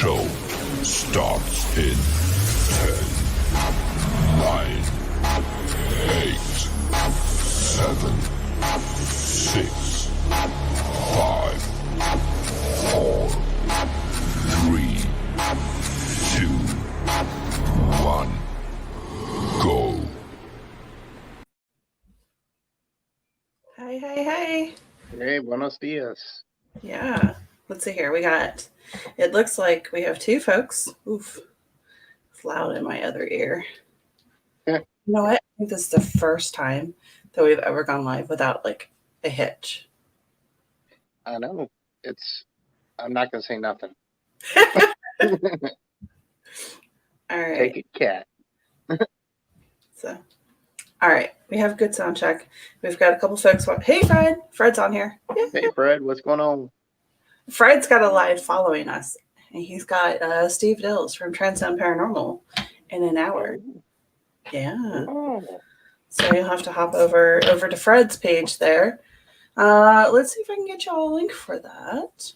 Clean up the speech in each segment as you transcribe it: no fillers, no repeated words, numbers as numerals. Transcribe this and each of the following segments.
show starts in 10, 9, 8, 7, 6, 5, 4, 3, 2, 1, go. Hi, hi, hi. Hey, buenos dias. Yeah. Let's see here. It looks like we have two folks. Oof. It's loud in my other ear. Yeah. You know what? I think this is the first time that we've ever gone live without like a hitch. I know. I'm not going to say nothing. All right. Take it, cat. So, all right. We have good sound check. We've got a couple folks. Hey, Fred. Fred's on here. Yeah. Hey, Fred, what's going on? Fred's got a live following us. And he's got Steve Dills from Transcend Paranormal in an hour. Yeah. Oh. So you'll have to hop over to Fred's page there. Let's see if I can get y'all a link for that.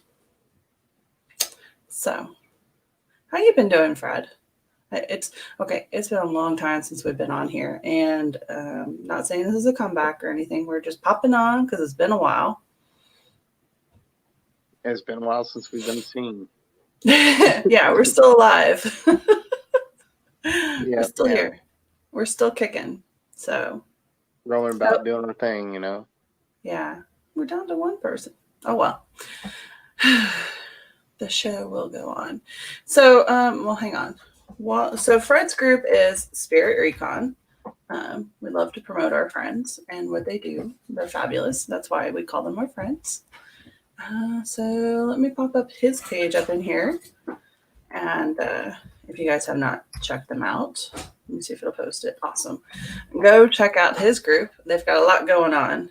So, how you been doing, Fred? It's okay. It's been a long time since we've been on here, and not saying this is a comeback or anything. We're just popping on because it's been a while. It's been a while since we've been seen. Yeah, we're still alive. We're still here. We're still kicking. So rolling about doing our thing, you know. Yeah, we're down to one person. Oh well. The show will go on. So, well, hang on. Well, so Fred's group is Spirit Recon. We love to promote our friends and what they do. They're fabulous. That's why we call them our friends. So let me pop up his page up in here. And if you guys have not checked them out, let me see if it'll post it. Awesome. Go check out his group. They've got a lot going on.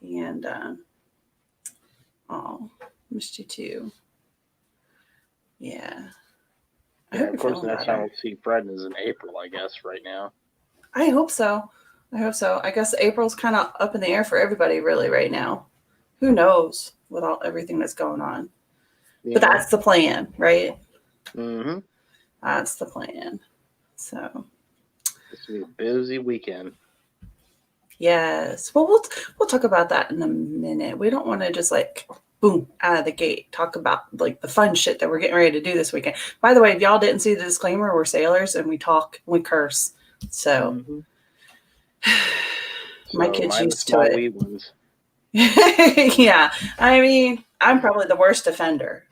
And, missed you too. Yeah. Of course, the next time we'll see Fred is in April, I guess, right now. I hope so. I guess April's kind of up in the air for everybody, really, right now. Who knows with everything that's going on? Yeah. But that's the plan, right? Mm-hmm. That's the plan. So it's gonna be a busy weekend. Yes. Well, we'll talk about that in a minute. We don't want to just like boom out of the gate talk about like the fun shit that we're getting ready to do this weekend. By the way, if y'all didn't see the disclaimer, we're sailors and we curse. So, my kids used to it. Yeah, I mean, I'm probably the worst offender.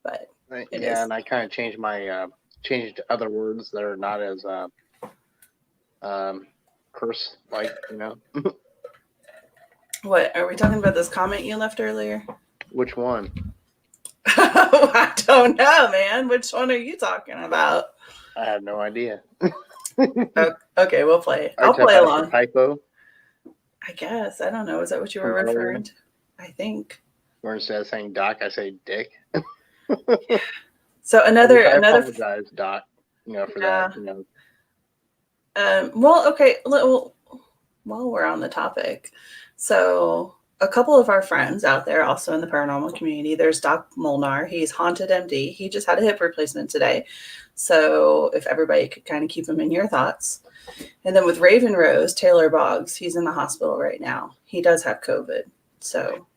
But yeah, and I kind of changed my changed other words that are not as curse like, you know. What are we talking about? This comment you left earlier? Which one? I don't know, man. Which one are you talking about? I have no idea. Okay, we'll play. I'll play along. Typo. I guess. I don't know. Is that what you were referring to? I think. Or instead of saying Doc, I say Dick. So I apologize, Doc. You know, for that. You know. Well, okay. Well, while we're on the topic, so a couple of our friends out there, also in the paranormal community, there's Doc Molnar. He's Haunted MD. He just had a hip replacement today. So if everybody could kind of keep him in your thoughts. And then with Raven Rose, Taylor Boggs, he's in the hospital right now. He does have COVID. So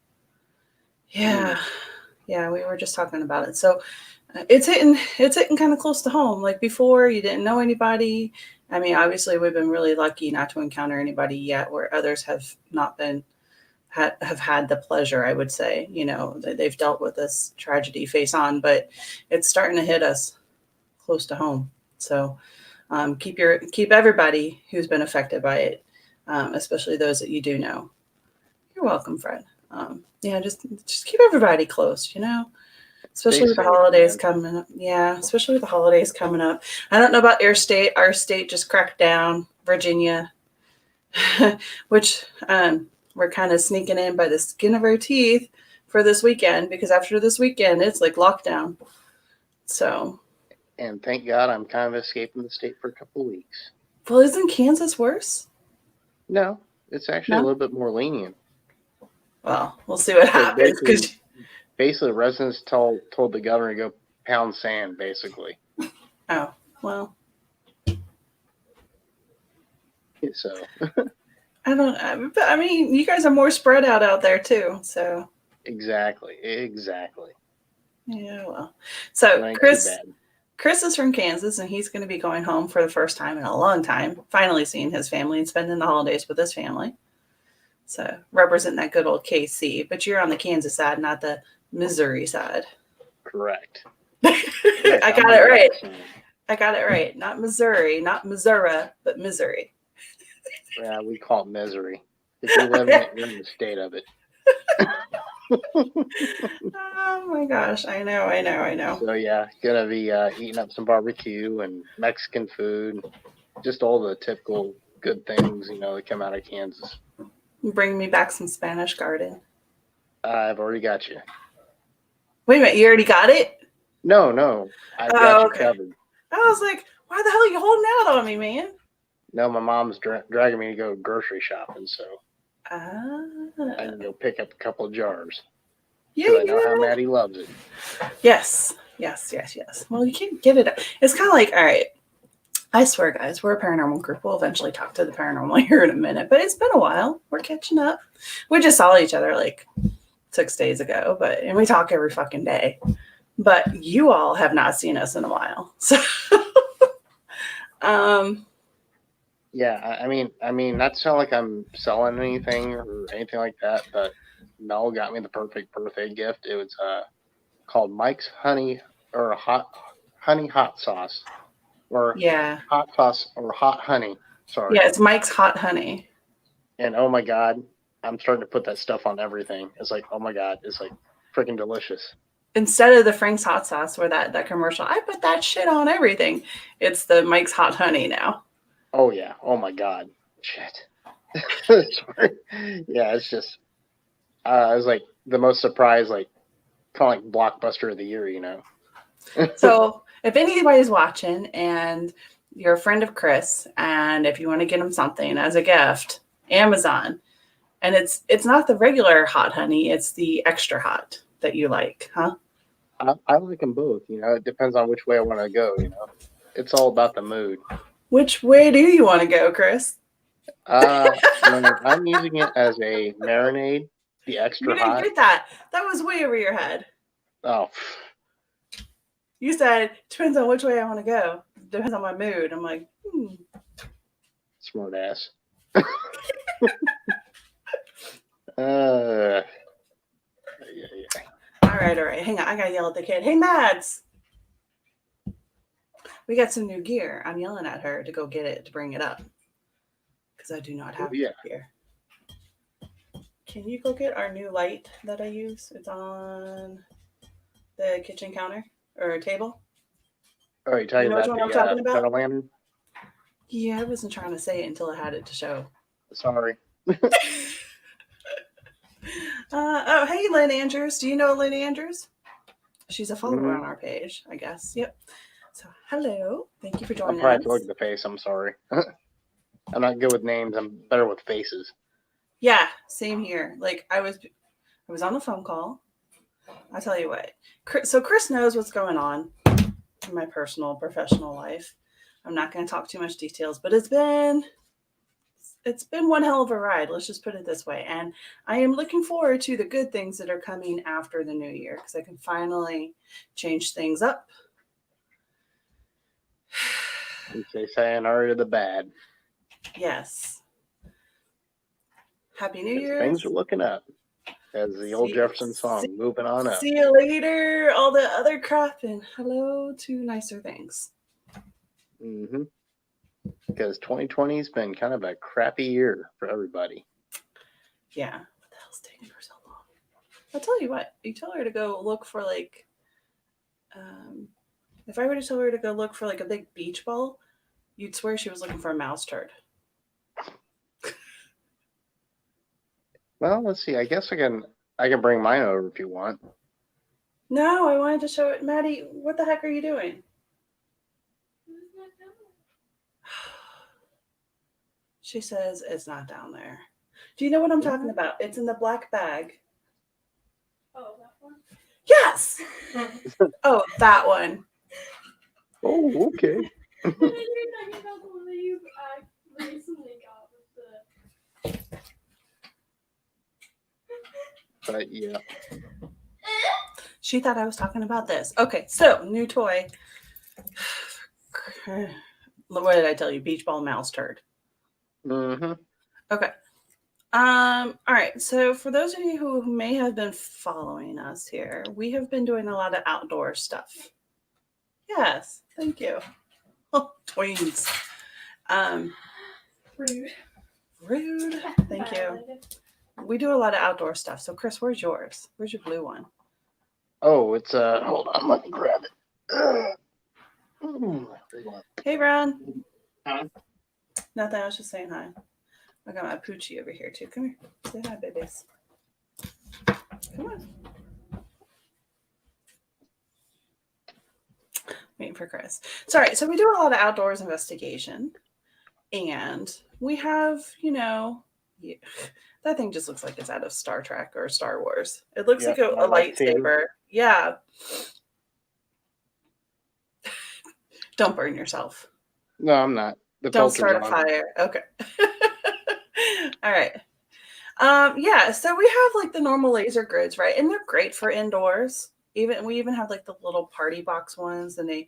yeah, we were just talking about it. So it's hitting kind of close to home. Like before, you didn't know anybody. I mean, obviously, we've been really lucky not to encounter anybody yet, where others have not been have had the pleasure. I would say, you know, they've dealt with this tragedy face on, but it's starting to hit us close to home. So keep everybody who's been affected by it, especially those that you do know. You're welcome, Fred. Yeah, just keep everybody close, you know, especially with the holidays coming up. Yeah, especially with the holidays coming up. I don't know about your state. Our state just cracked down, Virginia, which we're kind of sneaking in by the skin of our teeth for this weekend, because after this weekend, it's like lockdown. So. And thank God I'm kind of escaping the state for a couple of weeks. Well, isn't Kansas worse? No, it's actually a little bit more lenient. Well, we'll see what happens, because basically residents told the governor to go pound sand, basically. Oh, well. So I don't. But I mean, you guys are more spread out there too. So exactly. yeah, well. So It ain't too bad. Chris is from Kansas, and he's going to be going home for the first time in a long time. Finally seeing his family and spending the holidays with his family. So representing that good old KC. But you're on the Kansas side, not the Missouri side. Correct. I got it right. I got it right. Not Missouri, not Missouri, but Missouri. Yeah, we call it misery. If you live in it, you're in the state of it. Oh my gosh, I know. So yeah, gonna be eating up some barbecue and Mexican food, just all the typical good things, that come out of Kansas. Bring me back some Spanish Garden. I've already got you. Wait a minute, you already got it? No, I've got you covered. I was like, why the hell are you holding out on me, man? No, my mom's dragging me to go grocery shopping, so I can go pick up a couple of jars. Yeah, I know how Maddie loves it. Yes. Well, you can't get it. It's kind of like, all right, I swear, guys, we're a paranormal group. We'll eventually talk to the paranormal here in a minute, but it's been a while. We're catching up. We just saw each other like 6 days ago, and we talk every fucking day. But you all have not seen us in a while. So yeah, I mean, not to sound like I'm selling anything or anything like that, but Mel got me the perfect birthday gift. It was called Mike's Honey Hot Sauce, or hot sauce or hot honey. Sorry. Yeah, it's Mike's Hot Honey. And oh my god, I'm starting to put that stuff on everything. It's like, oh my god, it's like freaking delicious. Instead of the Frank's hot sauce or that commercial, I put that shit on everything. It's the Mike's Hot Honey now. Oh yeah. Oh my god. Shit. Yeah, it's just it was like the most surprised, like kind of like blockbuster of the year, So if anybody's watching and you're a friend of Chris, and if you want to get him something as a gift, Amazon, and it's not the regular hot honey, it's the extra hot that you like, huh? I like them both. It depends on which way I want to go. It's all about the mood. Which way do you want to go, Chris? I'm using it as a marinade. The extra hot. You didn't get that. That was way over your head. Oh. You said, depends on which way I want to go. Depends on my mood. I'm like, Smart ass. Yeah. All right. Hang on. I got to yell at the kid. Hey, Mads. We got some new gear. I'm yelling at her to go get it, to bring it up. Because I do not have it here. Can you go get our new light that I use? It's on the kitchen counter or table. Oh, you're talking about I'm talking about? Metal Lantern? Yeah, I wasn't trying to say it until I had it to show. Sorry. Oh, hey, Lynn Andrews. Do you know Lynn Andrews? She's a follower on our page, I guess. Yep. So, hello. Thank you for joining us. I'll probably look at the face. I'm sorry. I'm not good with names. I'm better with faces. Yeah, same here. Like I was on a phone call. I'll tell you what. So Chris knows what's going on in my personal, professional life. I'm not going to talk too much details, but it's been one hell of a ride. Let's just put it this way. And I am looking forward to the good things that are coming after the new year because I can finally change things up. You say sayonara to the bad. Yes. Happy New Year. Things are looking up. As the old Jefferson song, moving on up. See you later, all the other crap, and hello to nicer things. Mm-hmm. Because 2020 has been kind of a crappy year for everybody. Yeah. What the hell's taking her so long? I'll tell you what. You tell her to go look for like, if I were to tell her to go look for like a big beach ball, you'd swear she was looking for a mouse turd. Well, let's see. I guess I can bring mine over if you want. No, I wanted to show it. Maddie, what the heck are you doing? She says it's not down there. Do you know what I'm talking about? It's in the black bag. Oh, that one? Yes. Oh, that one. Oh, okay. You're talking about the one that you recently got with the. But yeah. She thought I was talking about this. Okay, so new toy. What did I tell you? Beach ball mouse turd. Mm-hmm. Okay. All right. So for those of you who may have been following us here, we have been doing a lot of outdoor stuff. Yes, thank you. Oh, tweens. Rude. Rude. Thank you. We do a lot of outdoor stuff. So Chris, where's yours? Where's your blue one? Oh, it's hold on, let me grab it. Hey, Ron. Huh? Nothing. I was just saying hi. I got my Poochie over here too. Come here. Say hi, babies. Come on. Waiting for Chris. Sorry. So we do a lot of outdoors investigation, and we have, that thing just looks like it's out of Star Trek or Star Wars. It looks like a lightsaber. Yeah. Don't burn yourself. No, I'm not. Don't start a fire. Okay. All right. Yeah, so we have like the normal laser grids, right? And they're great for indoors. We even have like the little party box ones, and they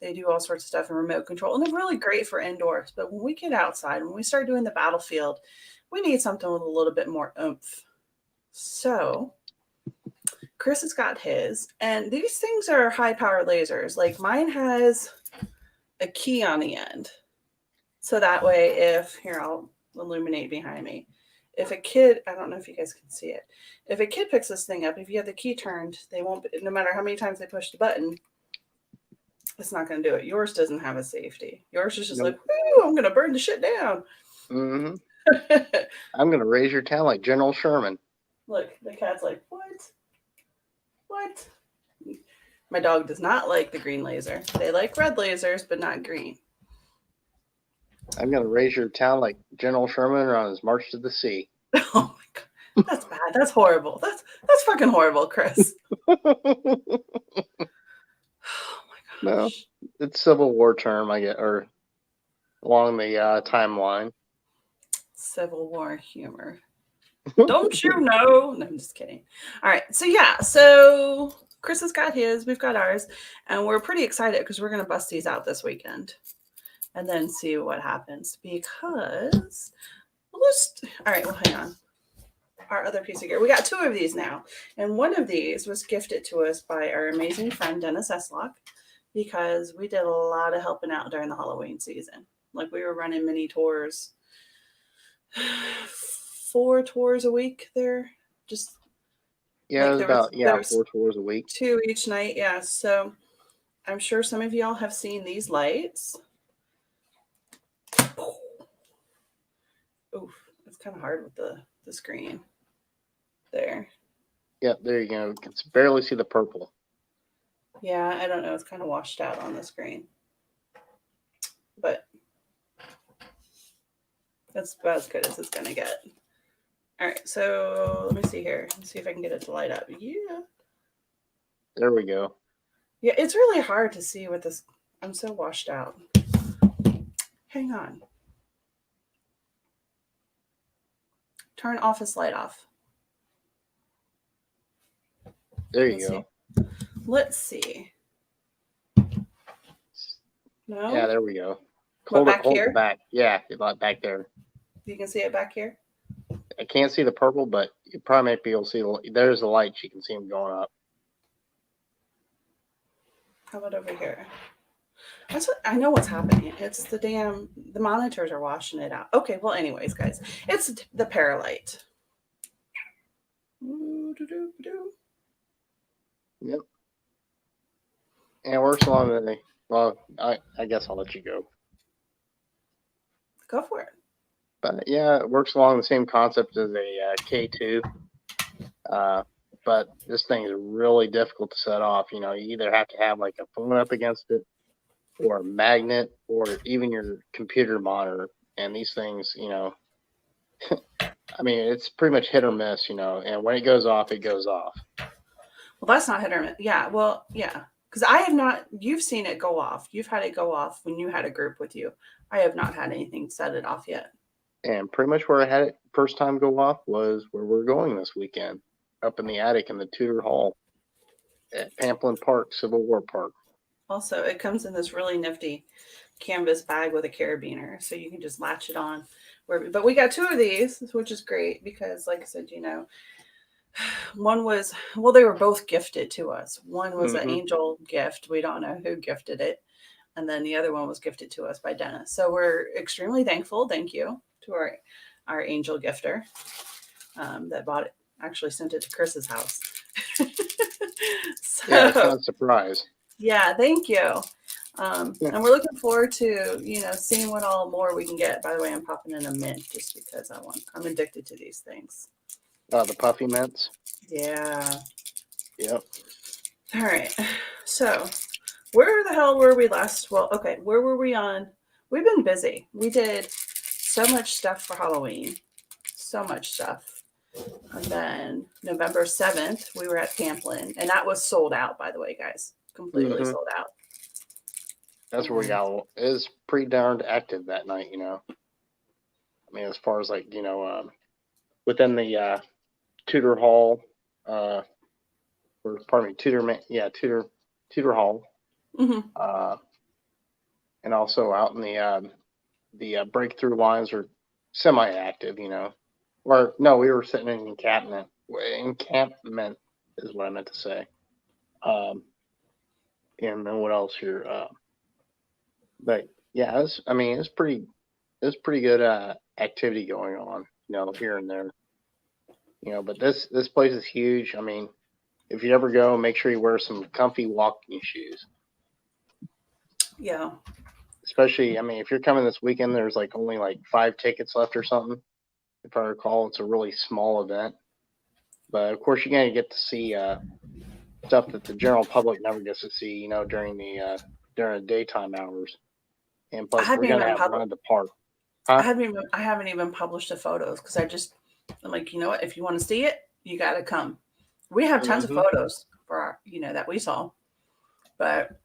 do all sorts of stuff in remote control, and they're really great for indoors. But when we get outside, when we start doing the battlefield, we need something with a little bit more oomph. So Chris has got his, and these things are high power lasers. Like mine has a key on the end. So that way, I'll illuminate behind me. If a kid, I don't know if you guys can see it. If a kid picks this thing up, if you have the key turned, they won't, no matter how many times they push the button, it's not going to do it. Yours doesn't have a safety. Yours is just like, whoo, I'm going to burn the shit down. Mm-hmm. I'm going to raise your town like General Sherman. Look, the cat's like, what? What? My dog does not like the green laser. They like red lasers, but not green. I'm going to raise your town like General Sherman on his march to the sea. Oh my God. That's bad. That's horrible. That's fucking horrible, Chris. Oh my gosh. No, it's Civil War term, I get, or along the timeline. Civil War humor. Don't you know? No, I'm just kidding. All right. So yeah, so Chris has got his, we've got ours, and we're pretty excited because we're going to bust these out this weekend and then see what happens because all right, well, hang on. Our other piece of gear. We got two of these now, and one of these was gifted to us by our amazing friend Dennis Eslock because we did a lot of helping out during the Halloween season. Like we were running mini tours, 4 tours a week there. Just yeah, like it was 4 tours a week. 2 each night. Yeah. So I'm sure some of y'all have seen these lights. Oof, it's kind of hard with the screen. There. Yeah, there you go. You can barely see the purple. Yeah, I don't know. It's kind of washed out on the screen. But that's about as good as it's going to get. All right, so let me see here. Let's see if I can get it to light up. Yeah. There we go. Yeah, it's really hard to see with this. I'm so washed out. Hang on. Turn office light off. There you go. Let's see. No? Yeah, there we go. Hold here? It back. Yeah, back there. You can see it back here? I can't see the purple, but you probably might be able to see there's the lights. You can see them going up. How about over here? I know what's happening. It's the monitors are washing it out. Okay, well, anyways, guys, it's the Paralight. Yep. And it works along the. Well, I guess I'll let you go. Go for it. But yeah, it works along the same concept as a K2. But this thing is really difficult to set off. You either have to have like a phone up against it, or a magnet, or even your computer monitor. And these things, I mean, it's pretty much hit or miss. And when it goes off, it goes off. Well, that's not hit or miss. Yeah. Well, yeah. Because I have not, you've seen it go off. You've had it go off when you had a group with you. I have not had anything set it off yet. And pretty much where I had it first time go off was where we're going this weekend, up in the attic in the Tudor Hall at Pamplin Park, Civil War Park. Also, it comes in this really nifty canvas bag with a carabiner, so you can just latch it on. But we got 2 of these, which is great because, like I said, one was, well, they were both gifted to us. One was an angel gift. We don't know who gifted it. And then the other one was gifted to us by Dennis. So we're extremely thankful. Thank you to our angel gifter that bought it, actually sent it to Chris's house. Yeah, it's not a surprise. Yeah, thank you. And we're looking forward to, seeing what all more we can get. By the way, I'm popping in a mint just because I'm addicted to these things. The puffy mints. Yeah. Yep. All right. So where the hell were we last? Well, okay. Where were we on? We've been busy. We did so much stuff for Halloween. So much stuff. And then November 7th, we were at Pamplin. And that was sold out, by the way, guys. Completely sold out. That's where we got. It was pretty darned active that night, I mean, as far as within the Tudor Hall, Tudor Hall, and also out in the breakthrough lines are semi-active, Or no, we were sitting in encampment. Encampment is what I meant to say. And then what else here? But yeah, it's pretty good activity going on, here and there. But this place is huge. I mean, if you ever go, make sure you wear some comfy walking shoes. Yeah. Especially, I mean, if you're coming this weekend, there's only 5 tickets left or something. If I recall, it's a really small event. But of course, you're gonna get to see stuff that the general public never gets to see, during the daytime hours. And plus, we're gonna have one at the park. Huh? I haven't even published the photos because I'm like, you know what? If you want to see it, you got to come. We have tons of photos for our, that we saw. But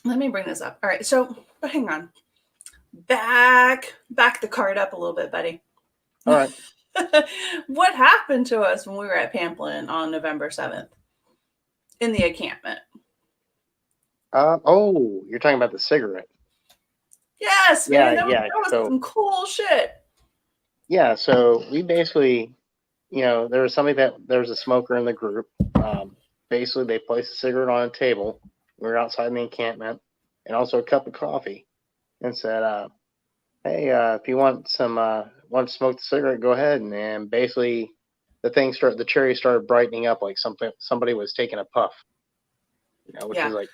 let me bring this up. All right. So, but hang on. Back the card up a little bit, buddy. All right. What happened to us when we were at Pamplin on November 7th in the encampment? You're talking about the cigarette. Yes, Yeah, man. That was some cool shit. Yeah, so we basically, there was there's a smoker in the group. Basically, they placed a cigarette on a table. We were outside in the encampment, and also a cup of coffee, and said, "Hey, if you want to smoke the cigarette, go ahead." And then basically, the cherry started brightening up like somebody was taking a puff, which is like,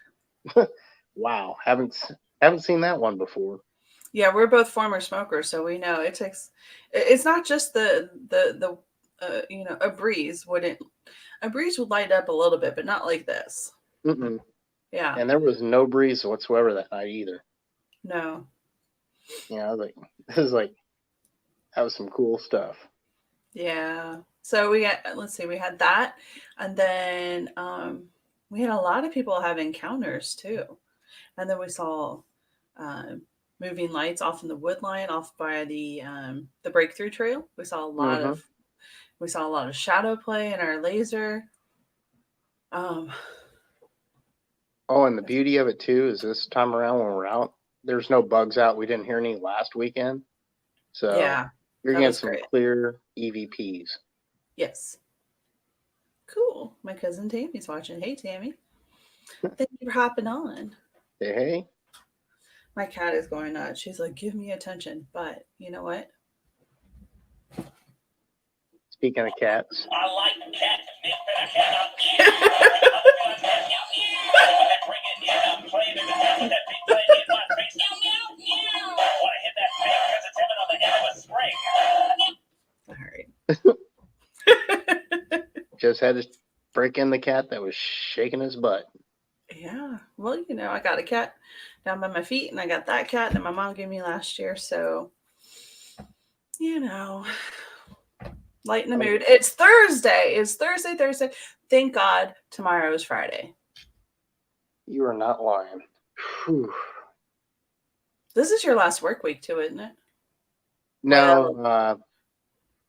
wow, haven't seen that one before. Yeah, we're both former smokers, so we know it takes. It's not just a breeze would light up a little bit, but not like this. Mm-mm. Yeah, and there was no breeze whatsoever that night either. No. I was like, that was some cool stuff. Yeah. So we had that, and then we had a lot of people have encounters too, and then we saw moving lights off in the wood line off by the breakthrough trail. We saw a lot of shadow play in our laser. And the beauty of it too is this time around when we're out, there's no bugs out. We didn't hear any last weekend, so you're getting some clear EVPs. Yes. Cool. My cousin Tammy's watching. Hey, Tammy. Thank you for hopping on. Hey. My cat is going nuts. She's like, give me attention. But you know what? Speaking of cats. I like cats. All right. Just had to break in the cat that was shaking his butt. Yeah. Well, I got a cat down by my feet, and I got that cat that my mom gave me last year. So, lighten the mood. It's Thursday. It's Thursday. Thank God tomorrow is Friday. You are not lying. Whew. This is your last work week too, isn't it? No,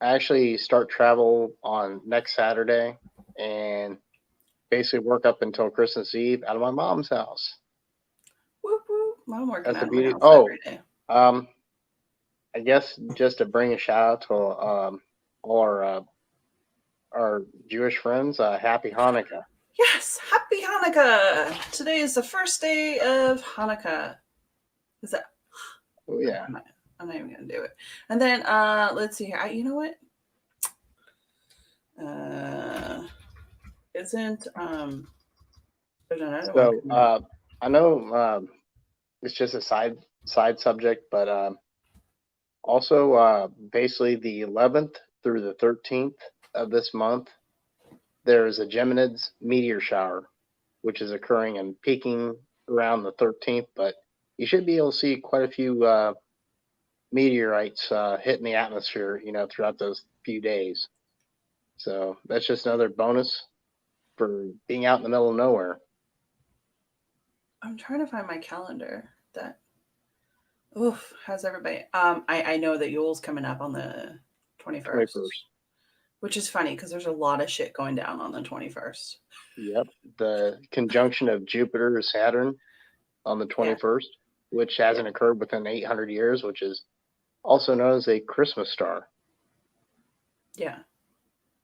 I actually start travel on next Saturday and basically work up until Christmas Eve out of my mom's house. Whoop, whoop. I'm working That's the out of my beauty. house Oh, every day. I guess just to bring a shout out to all our Jewish friends, Happy Hanukkah. Yes, happy Hanukkah! Today is the first day of Hanukkah. Is that? Oh yeah. I'm not even gonna do it. And then let's see here. You know what? Isn't there's another one So coming up. I know it's just a side subject, but also basically the 11th through the 13th of this month, there is a Geminids meteor shower, which is occurring and peaking around the 13th. But you should be able to see quite a few meteorites hitting the atmosphere, throughout those few days. So that's just another bonus for being out in the middle of nowhere. I'm trying to find my calendar. That oof, how's everybody? I know that Yule's coming up on the 21st, 21st. which is funny because there's a lot of shit going down on the 21st. Yep. The conjunction of Jupiter to Saturn on the 21st, which hasn't occurred within 800 years, which is also known as a Christmas star. Yeah.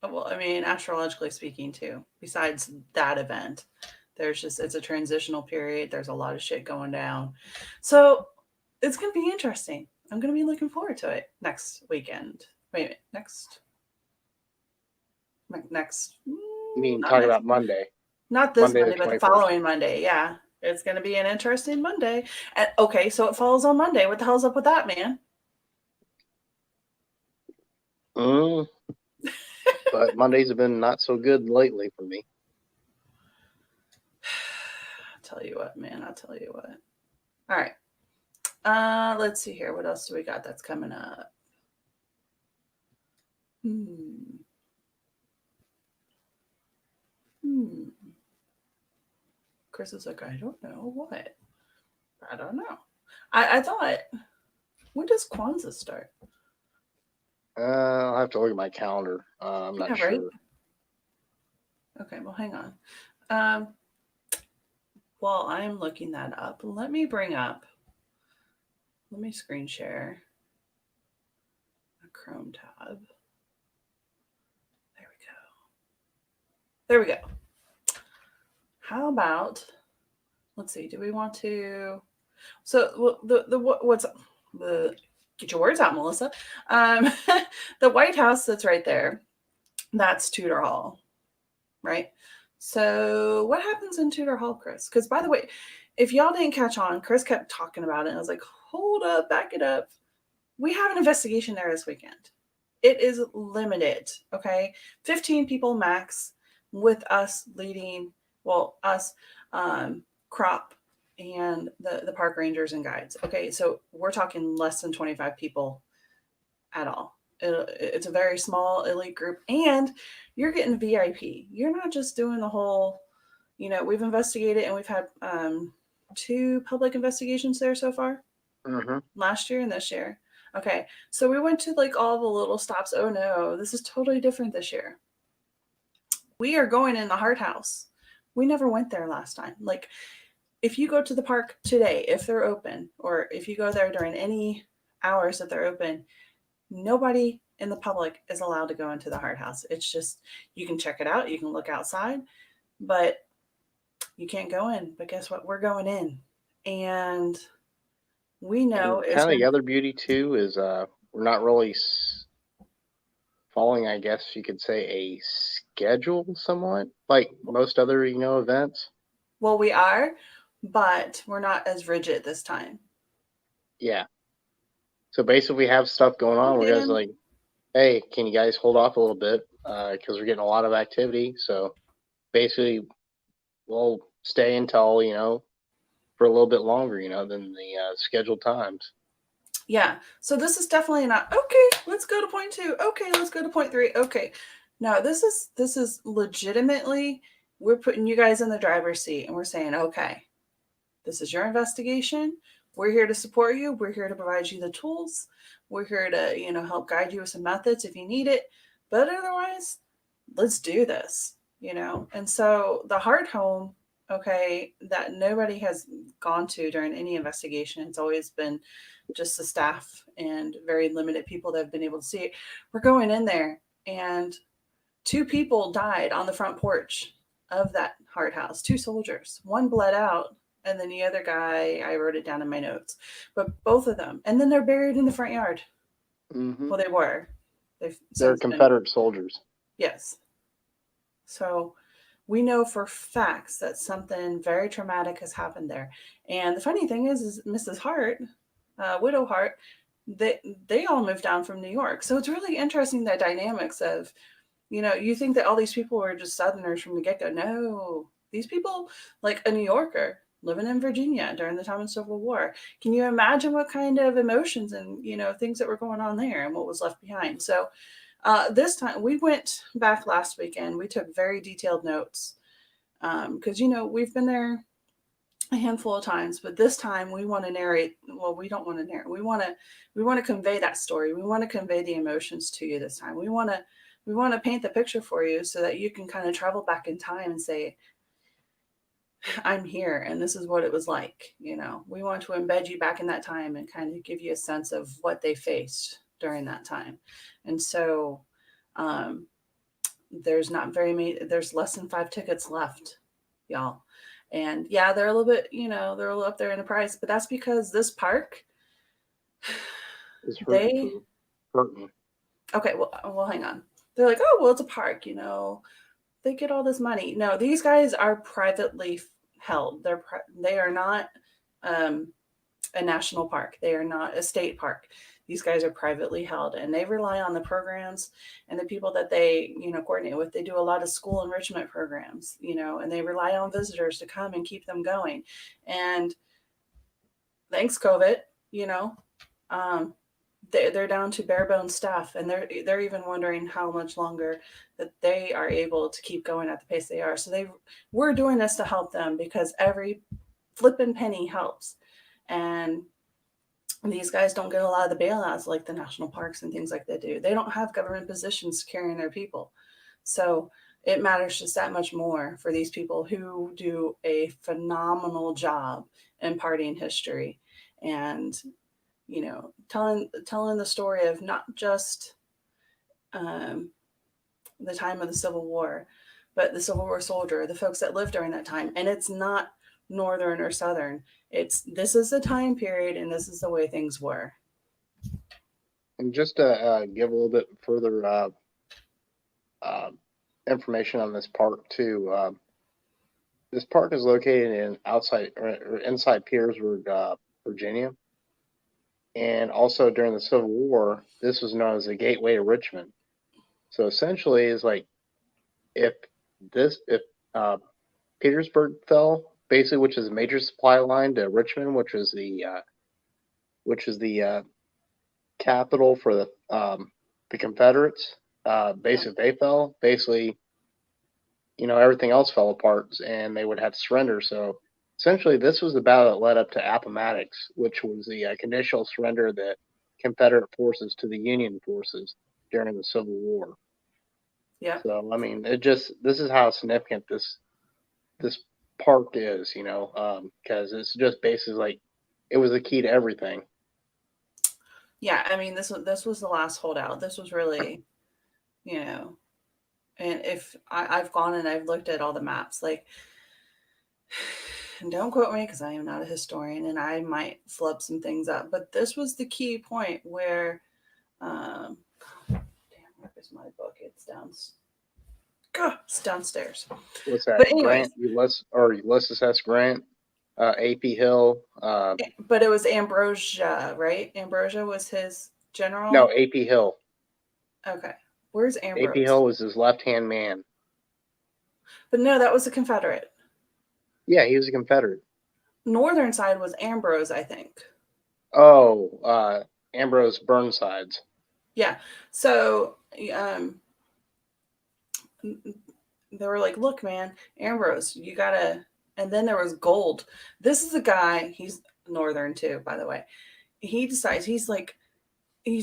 Well, I mean, astrologically speaking, too, besides that event, it's a transitional period. There's a lot of shit going down. So it's going to be interesting. I'm going to be looking forward to it next weekend. Wait a minute. Next. You mean Not talk next, about Monday? not this Monday the Monday, but the 21st. following Monday. Yeah. It's going to be an interesting Monday. And okay, so it falls on Monday. What the hell's up with that, man? But Mondays have been not so good lately for me. I'll tell you what, man. I'll tell you what. All right. Let's see here. What else do we got that's coming up? Chris is like, I don't know what. I don't know. I thought, when does Kwanzaa start? I'll have to look at my calendar. I'm not sure. Right? Okay, well, hang on. While I'm looking that up, let me screen share a Chrome tab. There we go. How about, let's see, do we want to, so get your words out, Melissa. The White House that's right there, that's Tudor Hall, right? So what happens in Tudor Hall, Chris? Because by the way, if y'all didn't catch on, Chris kept talking about it. And I was like, hold up, back it up. We have an investigation there this weekend. It is limited, okay? 15 people max with us leading, us, Crop, and the park rangers and guides. Okay, so we're talking less than 25 people at all. It's a very small elite group, and you're getting VIP. You're not just doing the whole, we've investigated and we've had 2 public investigations there so far, last year and this year. Okay, so we went to like all the little stops. Oh no, this is totally different this year. We are going in the Heart House. We never went there last time. Like, if you go to the park today, if they're open, or if you go there during any hours that they're open, nobody in the public is allowed to go into the Heart House. It's just, you can check it out. You can look outside, but you can't go in. But guess what? We're going in. And we know it's kind of the other beauty too is we're not really following, I guess you could say, a schedule somewhat like most other events. Well, we are, but we're not as rigid this time. Yeah. So basically, we have stuff going on. We're guys like, hey, can you guys hold off a little bit because we're getting a lot of activity. So basically, we'll stay until for a little bit longer, than the scheduled times. Yeah. So this is definitely not, okay, let's go to point 2. Okay, let's go to point 3. Okay. No, this is legitimately, we're putting you guys in the driver's seat and we're saying, okay, this is your investigation. We're here to support you. We're here to provide you the tools. We're here to, help guide you with some methods if you need it. But otherwise, let's do this. And so the heart home, okay, that nobody has gone to during any investigation. It's always been just the staff and very limited people that have been able to see it. We're going in there, and two people died on the front porch of that heart house, two soldiers. One bled out, and then the other guy, I wrote it down in my notes, but both of them. And then they're buried in the front yard. Mm-hmm. Well, they were. They're Confederate soldiers. Yes. So we know for facts that something very traumatic has happened there. And the funny thing is Mrs. Hart, Widow Hart, they all moved down from New York. So it's really interesting, the dynamics of, you think that all these people were just Southerners from the get-go. No, these people, like a New Yorker living in Virginia during the time of the Civil War. Can you imagine what kind of emotions and, things that were going on there and what was left behind? So this time we went back last weekend. We took very detailed notes because, we've been there a handful of times, but this time we want to narrate. Well, we don't want to narrate. We want to convey that story. We want to convey the emotions to you this time. We want to paint the picture for you so that you can kind of travel back in time and say, I'm here and this is what it was like. We want to embed you back in that time and kind of give you a sense of what they faced during that time. And so there's not very many, there's less than 5 tickets left, y'all. And yeah, they're a little bit, they're a little up there in the price, but that's because this park, It's they, hurting. okay, well, hang on. They're like, oh, well, it's a park, they get all this money. No, these guys are privately held. They are not a national park. They are not a state park. These guys are privately held, and they rely on the programs and the people that they, coordinate with. They do a lot of school enrichment programs, and they rely on visitors to come and keep them going. And thanks COVID, they're down to bare bones staff, and they're even wondering how much longer that they are able to keep going at the pace they are. So we're doing this to help them because every flipping penny helps. And these guys don't get a lot of the bailouts like the national parks and things like they do. They don't have government positions carrying their people. So it matters just that much more for these people who do a phenomenal job imparting history and, telling the story of not just the time of the Civil War, but the Civil War soldier, the folks that lived during that time. And it's not Northern or Southern. This is the time period, and this is the way things were. And just to give a little bit further information on this park too. This park is located inside Petersburg, Virginia, and also during the Civil War, this was known as the gateway to Richmond. So essentially, it's like if Petersburg fell, basically, which is a major supply line to Richmond, which is the capital for the Confederates. Basically, they fell. Basically, everything else fell apart, and they would have to surrender. So essentially, this was the battle that led up to Appomattox, which was the conditional surrender of the Confederate forces to the Union forces during the Civil War. Yeah. So I mean, this is how significant this park is, because it's just basically like it was the key to everything. Yeah, I mean, this was the last holdout. This was really, and if I've gone and I've looked at all the maps, like, and don't quote me because I am not a historian and I might flub some things up, but this was the key point where, damn, where is my book? It's downstairs. What's that? But anyways, Ulysses S. Grant, A.P. Hill. But it was Ambrosia, right? Ambrosia was his general? No, A.P. Hill. Okay. Where's Ambrose? A.P. Hill was his left-hand man. But no, that was a Confederate. Yeah, he was a Confederate. Northern side was Ambrose, I think. Oh, Ambrose Burnsides. Yeah. So they were like, look, man, Ambrose, you gotta. And then there was Gold. This is a guy, he's Northern too, by the way. He decides, he's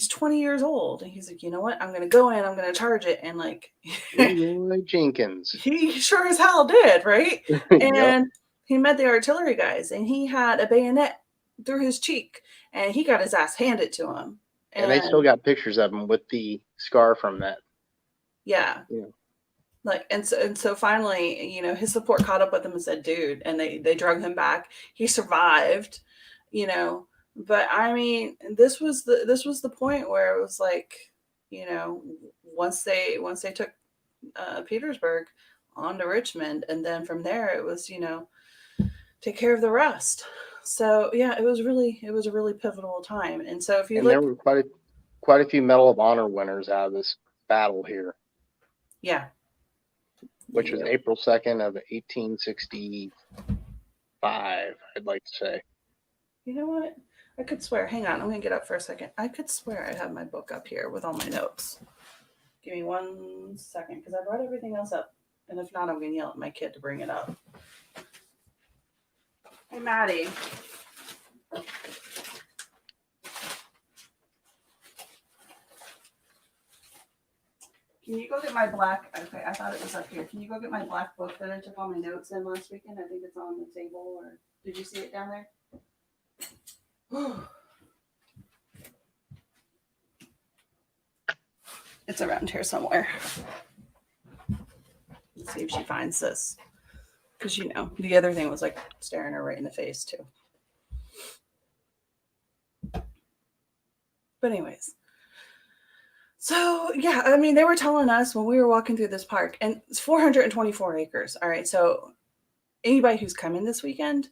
20 years old. And he's like, you know what? I'm going to go in, I'm going to charge it. And like, Leroy Jenkins. he sure as hell did, right? Yep. And he met the artillery guys and he had a bayonet through his cheek and he got his ass handed to him. And they still got pictures of him with the scar from that. Yeah. Yeah. Like, and so finally, his support caught up with him and said, dude, and they drug him back. He survived, but I mean, this was the point where it was like, once they took Petersburg on to Richmond, and then from there it was, take care of the rest. So yeah, it was a really pivotal time. And so if you look, there were quite a few Medal of Honor winners out of this battle here. Yeah. Which was April 2nd of 1865, I'd like to say. You know what? I could swear. Hang on. I'm going to get up for a second. I could swear I have my book up here with all my notes. Give me 1 second because I brought everything else up. And if not, I'm going to yell at my kid to bring it up. Hey, Maddie. Can you go get my black? Okay, I thought it was up here. Can you go get my black book that I took all my notes in last weekend? I think it's on the table. Or did you see it down there? It's around here somewhere. Let's see if she finds this. Because, the other thing was like staring her right in the face, too. But anyways. So, yeah, I mean, they were telling us when we were walking through this park, and it's 424 acres. All right. So anybody who's coming this weekend,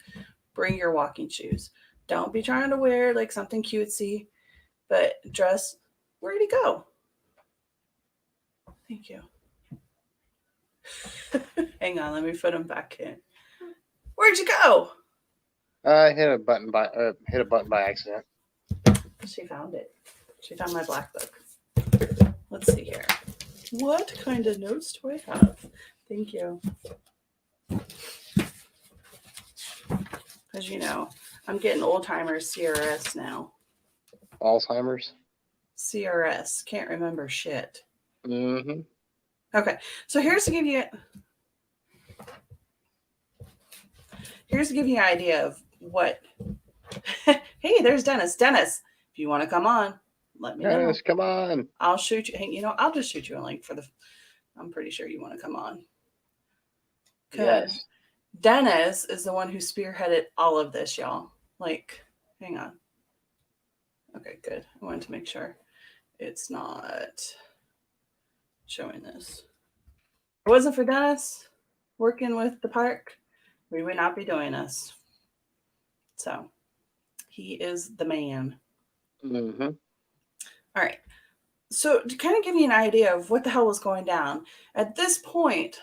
bring your walking shoes. Don't be trying to wear like something cutesy, but dress ready to go. Thank you. Hang on, let me put them back in. Where'd you go? I hit a button by accident. She found it. She found my black book. Let's see here. What kind of notes do I have? Thank you. Because I'm getting old timers CRS now. Alzheimer's? CRS. Can't remember shit. Mm-hmm. Okay. So here's to give you an idea of what. Hey, there's Dennis. Dennis, if you want to come on, let me know. Dennis, come on. I'll shoot you. Hey, I'll just shoot you a link I'm pretty sure you want to come on. Yes. Dennis is the one who spearheaded all of this, y'all. Like, hang on. Okay, good. I wanted to make sure it's not showing this. If it wasn't for Dennis working with the park, we would not be doing this. So, he is the man. Mm-hmm. All right. So, to kind of give you an idea of what the hell was going down, at this point,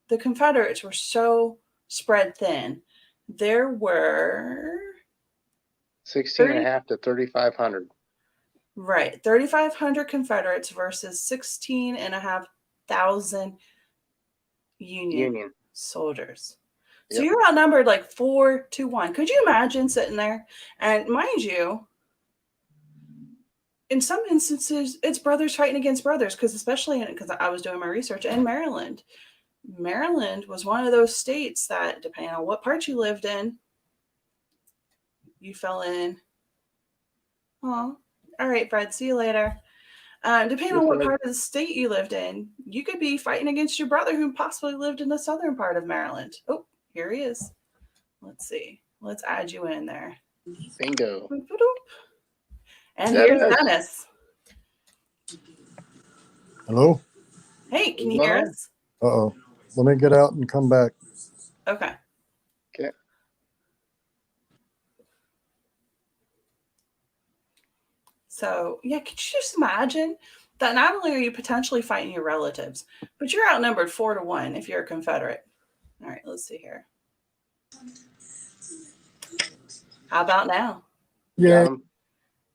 the Confederates were so spread thin. There were 16,500 to 3,500. Right. 3,500 Confederates versus 16,500 Union soldiers. So you're outnumbered like 4-1. Could you imagine sitting there? And mind you, in some instances, it's brothers fighting against brothers, because I was doing my research in Maryland. Maryland was one of those states that, depending on what part you lived in, you fell in. Oh, all right, Fred, see you later. Depending on what part of the state you lived in, you could be fighting against your brother who possibly lived in the southern part of Maryland. Oh, here he is. Let's see. Let's add you in there. Bingo. And here's Dennis. Hello? Hey, can you hear us? Uh-oh. Let me get out and come back. Okay. Okay. So, yeah, could you just imagine that not only are you potentially fighting your relatives, but you're outnumbered 4-1 if you're a Confederate. All right, let's see here. How about now? Yeah.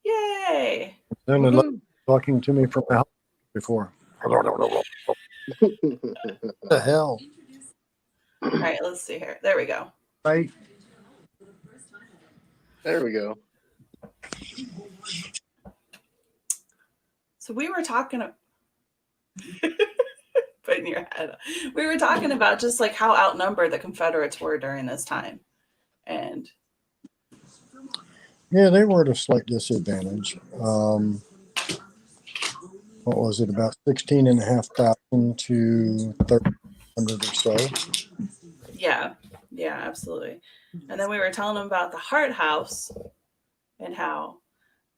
Yay. Then talking to me from the house before. What the hell? All right, let's see here. There we go. Right? There we go. So we were talking. Putting your head. We were talking about just like how outnumbered the Confederates were during this time, and Yeah, they were at a slight disadvantage. What was it? About 16,500 to 1,300 or so. yeah, absolutely. And then we were telling them about the Hart House and how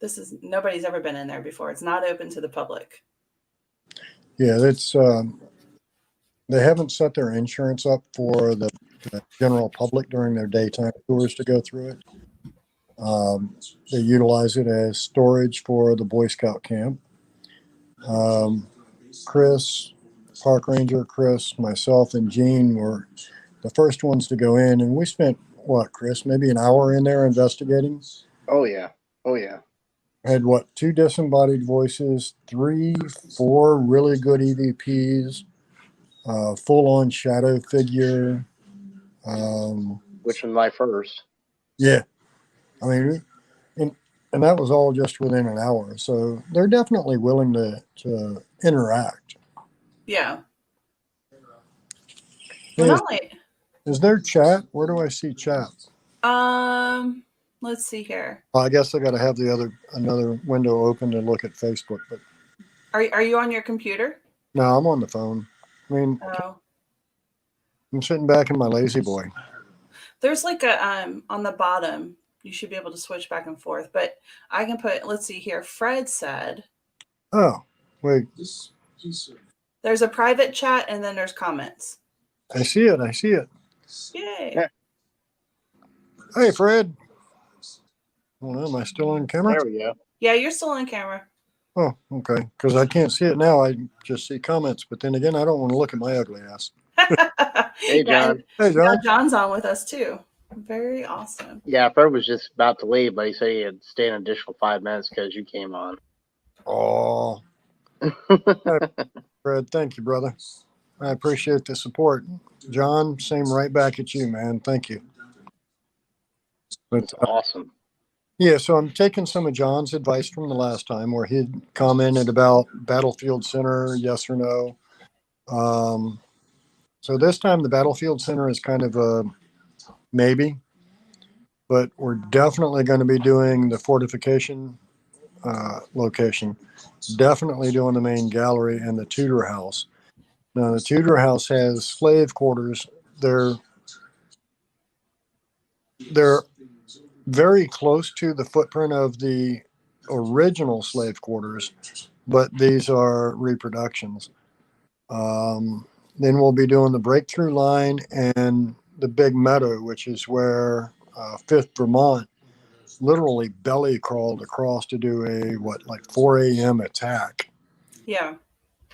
this is nobody's ever been in there before. It's not open to the public. Yeah, that's they haven't set their insurance up for the general public during their daytime tours to go through it. They utilize it as storage for the Boy Scout camp. Chris, Park Ranger Chris, myself, and Gene were the first ones to go in, and we spent what, Chris, maybe an hour in there investigating. Oh yeah. Oh yeah. Had what, 2 disembodied voices, 3, 4 really good EVPs, full-on shadow figure. Which was my first. Yeah, I mean, and that was all just within an hour. So they're definitely willing to interact. Yeah. Hey, Well, not like is there chat? Where do I see chat? let's see here. Well, I guess I got to have another window open to look at Facebook. But Are you on your computer? no, I'm on the phone. I mean, Oh. I'm sitting back in my lazy boy. There's like a on the bottom, you should be able to switch back and forth, but I can put, let's see here. Fred said Oh, wait, there's a private chat and then there's comments. I see it. I see it. Yay. Yeah. Hey, Fred. Well, am I still on camera? There we go. Yeah, you're still on camera. Oh, okay. Because I can't see it now. I just see comments. But then again, I don't want to look at my ugly ass. Hey, John. Hey, Now John. John's on with us too. Very awesome. Yeah, Fred was just about to leave, but he said he had stayed an additional 5 minutes because you came on. Oh, Fred, thank you, brother. I appreciate the support. John, same right back at you, man. Thank you. But That's awesome. yeah, so I'm taking some of John's advice from the last time where he'd commented about Battlefield Center, yes or no. So this time the Battlefield Center is kind of a maybe, but we're definitely going to be doing the fortification location, definitely doing the main gallery and the Tudor House. Now the Tudor House has slave quarters. They're very close to the footprint of the original slave quarters, but these are reproductions. Then we'll be doing the breakthrough line and the big meadow, which is where 5th Vermont literally belly crawled across to do a 4 a.m. attack. Yeah.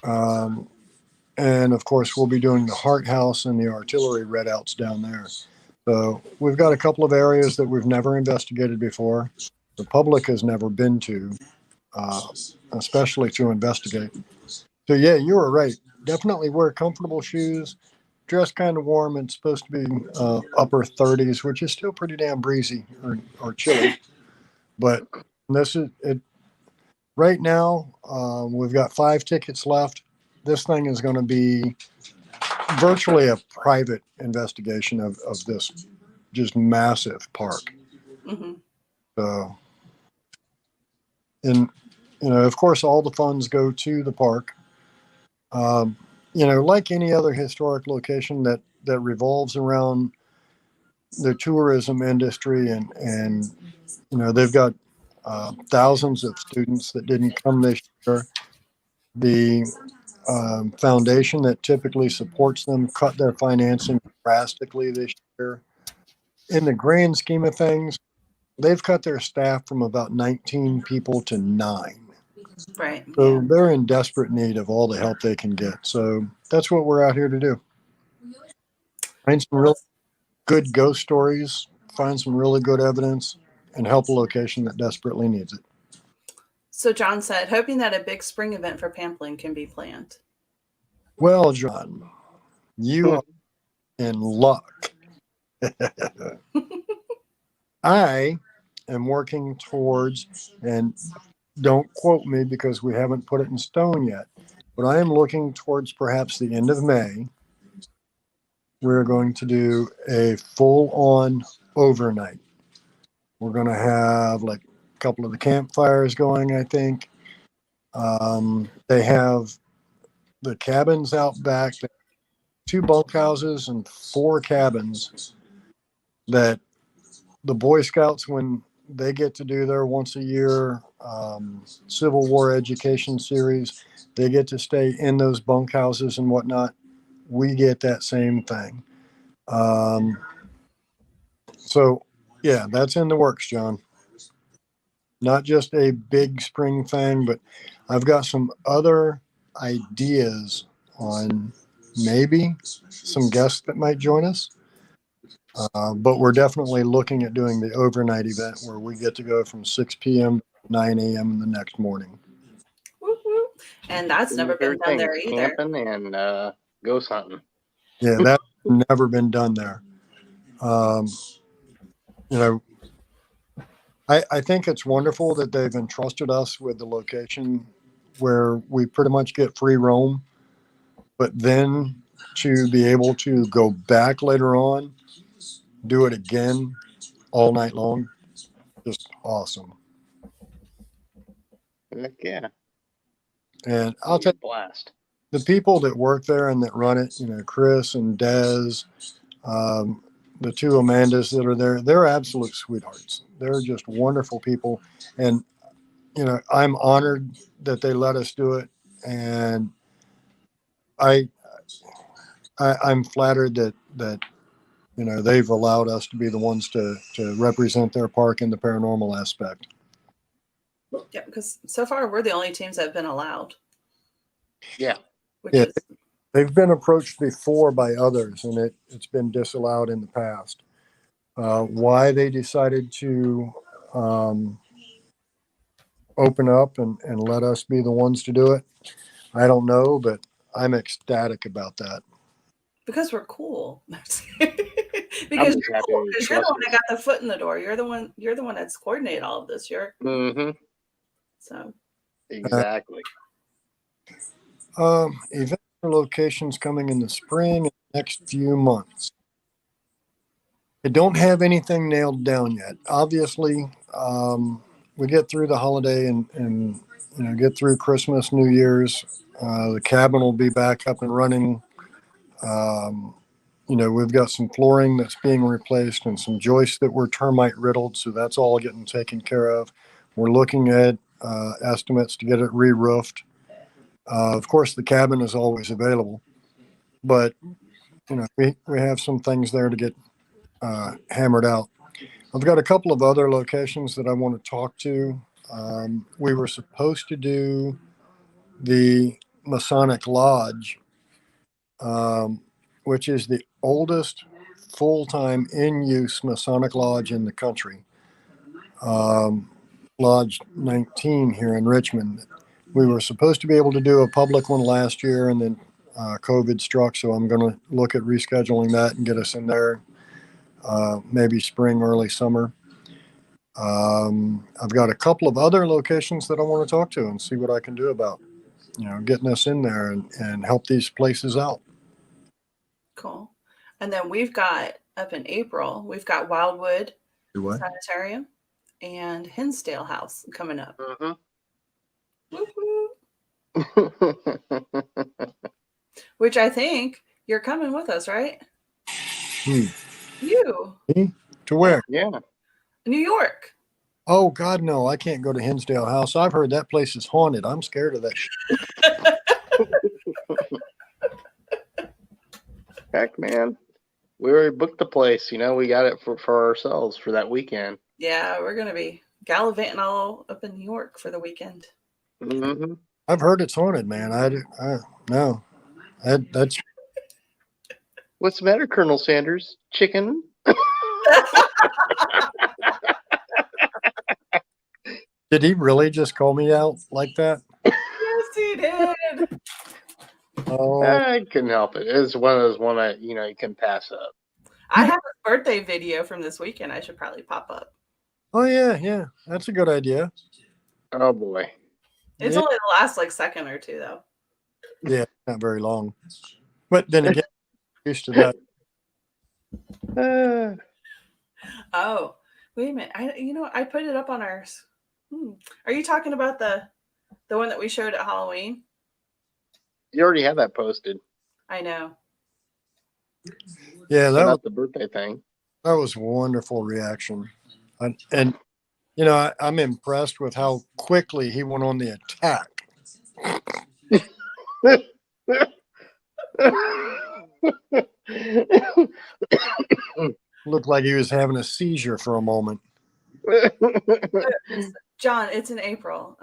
And of course, we'll be doing the Hart House and the artillery readouts down there. So we've got a couple of areas that we've never investigated before. The public has never been to, especially to investigate. So yeah, you were right. Definitely wear comfortable shoes. Dress kind of warm. It's supposed to be upper 30s, which is still pretty damn breezy or chilly. But this is it. Right now, we've got 5 tickets left. This thing is going to be virtually a private investigation of this just massive park. Mm-hmm. So, and of course, all the funds go to the park. Like any other historic location that revolves around the tourism industry, and they've got thousands of students that didn't come this year. The foundation that typically supports them cut their financing drastically this year. In the grand scheme of things, they've cut their staff from about 19 people to 9. Right. So Yeah. they're in desperate need of all the help they can get. So that's what we're out here to do. Find some real good ghost stories, find some really good evidence, and help a location that desperately needs it. So John said, hoping that a big spring event for Pamplin can be planned. Well, John, you are in luck. I am working towards, and don't quote me because we haven't put it in stone yet, but I am looking towards perhaps the end of May. We're going to do a full on overnight. We're going to have like a couple of the campfires going, I think. They have the cabins out back, 2 bunkhouses and 4 cabins that the Boy Scouts, when they get to do their once a year Civil War education series, they get to stay in those bunkhouses and whatnot. We get that same thing. So, yeah, that's in the works, John. Not just a big spring thing, but I've got some other ideas on maybe some guests that might join us. But we're definitely looking at doing the overnight event where we get to go from 6 p.m. to 9 a.m. the next morning. Whoop, whoop. And that's never been done there either. Camping and ghost hunting. Yeah, that's never been done there. You know, I think it's wonderful that they've entrusted us with the location where we pretty much get free roam, but then to be able to go back later on, do it again all night long, just awesome. Heck yeah. And I'll tell you, Blast. the people that work there and that run it, you know, Chris and Dez, the 2 Amandas that are there, they're absolute sweethearts. They're just wonderful people. And, you know, I'm honored that they let us do it. And I'm flattered that, you know, they've allowed us to be the ones to represent their park in the paranormal aspect. Yeah, because so far we're the only teams that have been allowed. Yeah. Which Yeah. is They've been approached before by others, and it's been disallowed in the past. Why they decided to open up and let us be the ones to do it, I don't know, but I'm ecstatic about that. because we're cool. I'm because just happy you're they the one trusted that got the foot in the door. You're the one that's coordinated all of this. Mm-hmm. So Exactly. Event locations coming in the spring and next few months. I don't have anything nailed down yet. Obviously, we get through the holiday and you know, get through Christmas, New Year's. The cabin will be back up and running. You know, we've got some flooring that's being replaced and some joists that were termite riddled, so that's all getting taken care of. We're looking at estimates to get it re-roofed. Of course, the cabin is always available, but you know, we have some things there to get hammered out. I've got a couple of other locations that I want to talk to. We were supposed to do the Masonic Lodge, which is the oldest full-time in-use Masonic Lodge in the country. Lodge 19 here in Richmond. We were supposed to be able to do a public one last year, and then COVID struck, so I'm going to look at rescheduling that and get us in there maybe spring, early summer. I've got a couple of other locations that I want to talk to and see what I can do about, you know, getting us in there and help these places out. cool. And then we've got up in April, we've got Wildwood Do what? Sanitarium and Hinsdale House coming up. Whoop, whoop. Which I think you're coming with us, right? You. Me? To where? Yeah. New York. Oh, God, no. I can't go to Hinsdale House. I've heard that place is haunted. I'm scared of that. Heck, man. We already booked the place. You know, we got it for ourselves for that weekend. Yeah, we're going to be gallivanting all up in New York for the weekend. Mm-hmm. I've heard it's haunted, man. No. That's What's the matter, Colonel Sanders? Chicken? Did he really just call me out like that? Yes, he did. Oh, I couldn't help it. It's one of those you can pass up. I have a birthday video from this weekend. I should probably pop up. oh yeah. That's a good idea. Oh boy. It's Yeah. only the last like second or two though. Yeah, not very long. But then again, used to that. Uh, Oh, wait a minute. I put it up on ours. Are you talking about the one that we showed at Halloween? you already have that posted, I know. Yeah, but that was not the birthday thing. that was a wonderful reaction. And I'm impressed with how quickly he went on the attack. Looked like he was having a seizure for a moment. John, it's in April.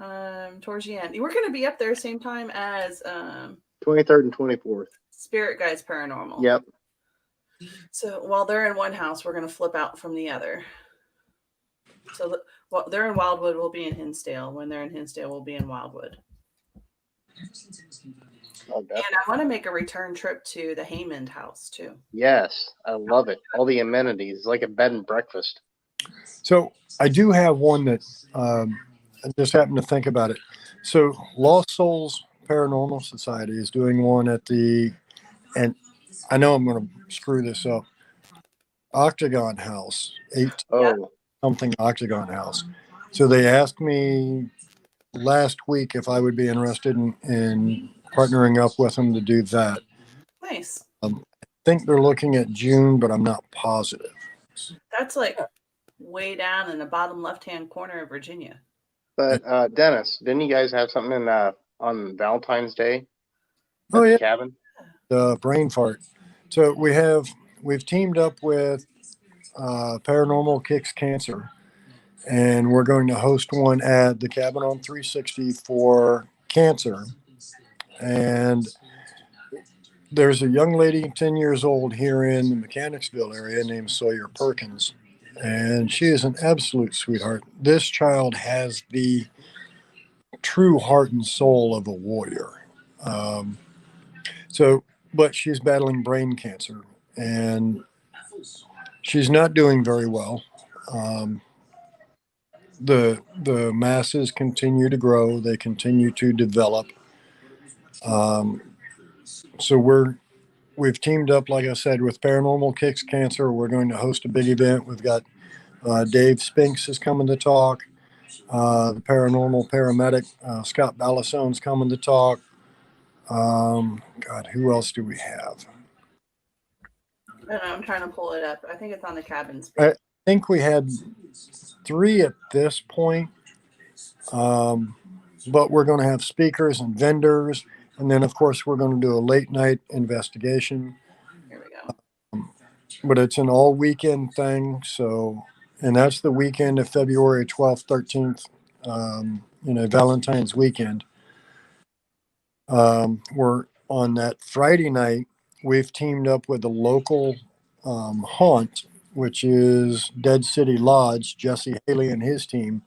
Towards the end. We're gonna be up there same time as 23rd and 24th. Spirit Guides Paranormal. Yep. So while they're in one house, we're gonna flip out from the other. So while they're in Wildwood, we'll be in Hinsdale. When they're in Hinsdale, we'll be in Wildwood. Oh, And definitely. I want to make a return trip to the Haymond house too. Yes, I love it. All the amenities, like a bed and breakfast. So I do have one that I just happened to think about it. So Lost Souls Paranormal Society is doing one and I know I'm going to screw this up, Octagon House, 8 Oh, something Octagon House. So they asked me last week if I would be interested in partnering up with them to do that. Nice. I think they're looking at June, but I'm not positive. That's like way down in the bottom left-hand corner of Virginia. but Dennis, didn't you guys have something in on Valentine's Day at Oh the yeah, cabin? the brain fart. So we've teamed up with Paranormal Kicks Cancer, and we're going to host one at the Cabin on 360 for cancer. And there's a young lady, 10 years old, here in the Mechanicsville area named Sawyer Perkins. And she is an absolute sweetheart. This child has the true heart and soul of a warrior. Um, but she's battling brain cancer and she's not doing very well. Um, the masses continue to grow, they continue to develop. Um, so we've teamed up, like I said, with Paranormal Kicks Cancer. We're going to host a big event. We've got Dave Spinks is coming to talk. The paranormal paramedic Scott Ballasone's coming to talk. God, who else do we have? I don't know, I'm trying to pull it up. I think it's on the cabins. I think we had 3 at this point. But we're going to have speakers and vendors. And then, of course, we're going to do a late night investigation. Here we go. But it's an all weekend thing. So, and that's the weekend of February 12th, 13th, Valentine's weekend. We're on that Friday night. We've teamed up with the local haunt, which is Dead City Lodge, Jesse Haley and his team.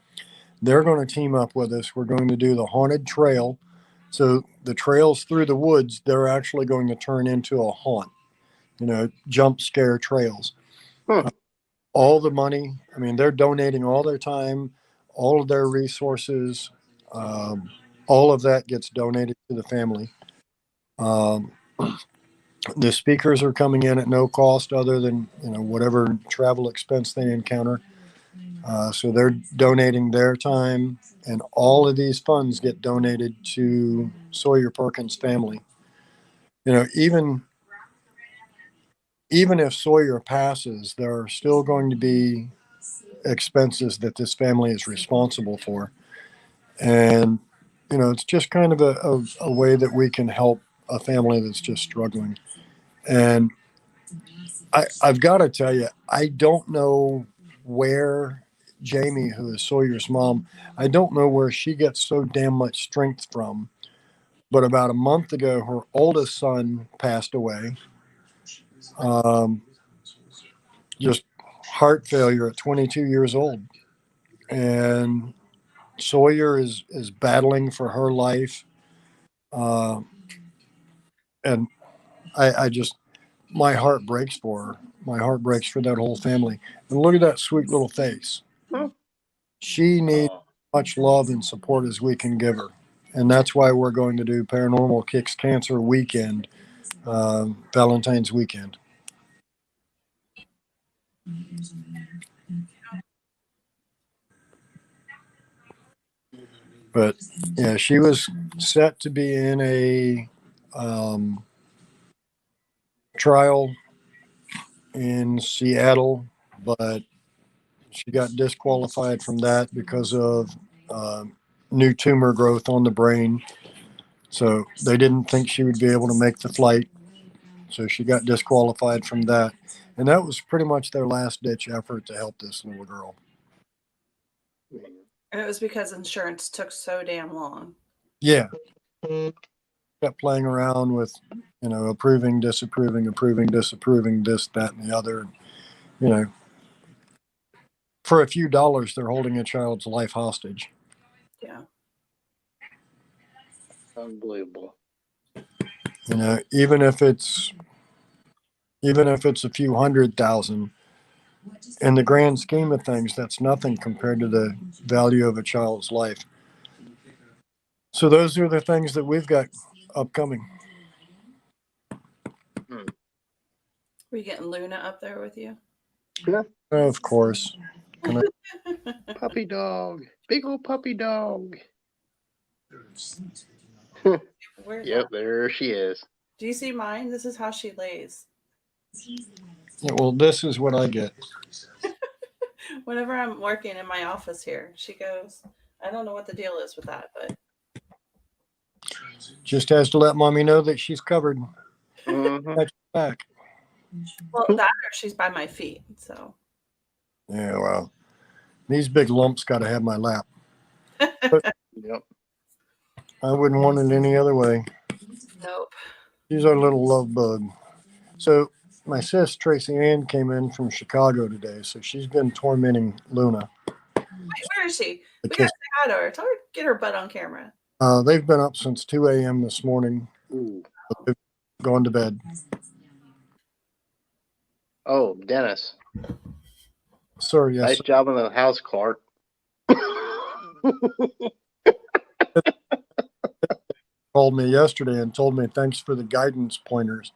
They're going to team up with us. We're going to do the haunted trail. So the trails through the woods, they're actually going to turn into a haunt, jump scare trails. All the money, I mean, they're donating all their time, all of their resources. All of that gets donated to the family. The speakers are coming in at no cost other than, whatever travel expense they encounter. So they're donating their time, and all of these funds get donated to Sawyer Perkins' family. Even if Sawyer passes, there are still going to be expenses that this family is responsible for. And, it's just kind of a way that we can help a family that's just struggling. And I've got to tell you, I don't know where Jamie, who is Sawyer's mom, I don't know where she gets so damn much strength from. But about a month ago, her oldest son passed away. Just heart failure at 22 years old. And Sawyer is battling for her life. and I just, my heart breaks for her. My heart breaks for that whole family. And look at that sweet little face. Hmm. She needs Oh, much love and support as we can give her. And that's why we're going to do Paranormal Kicks Cancer Weekend, Valentine's weekend. But yeah, she was set to be in a trial in Seattle, but she got disqualified from that because of new tumor growth on the brain. So they didn't think she would be able to make the flight. So she got disqualified from that. And that was pretty much their last ditch effort to help this little girl. man. And it was because insurance took so damn long. Yeah. Kept playing around with, approving, disapproving, this, that, and the other. You know, for a few dollars, they're holding a child's life hostage. Yeah. Unbelievable. Even if it's a few 100,000, in the grand scheme of things, that's nothing compared to the value of a child's life. So those are the things that we've got upcoming. Hmm. Were you getting Luna up there with you? Yeah. Of course. Can I- Puppy dog. Big old puppy dog. Where's Yep, that? there she is. Do you see mine? This is how she lays. Yeah, well, this is what I get. Whenever I'm working in my office here, she goes, I don't know what the deal is with that, but Just has to let mommy know that she's covered. Mm-hmm. Catch back. well, that or she's by my feet. So Yeah, well, these big lumps got to have my lap. Yep. I wouldn't want it any other way. nope. She's our little love bug. So my sis Tracy Ann came in from Chicago today, so she's been tormenting Luna. Wait, where is she? The We kiss. gotta say hi to her. Tell her to get her butt on camera. They've been up since 2 a.m. this morning, Ooh. gone to bed. Oh, Dennis. Sir, yes. Nice job on the house, Clark. Called me yesterday and told me thanks for the guidance pointers.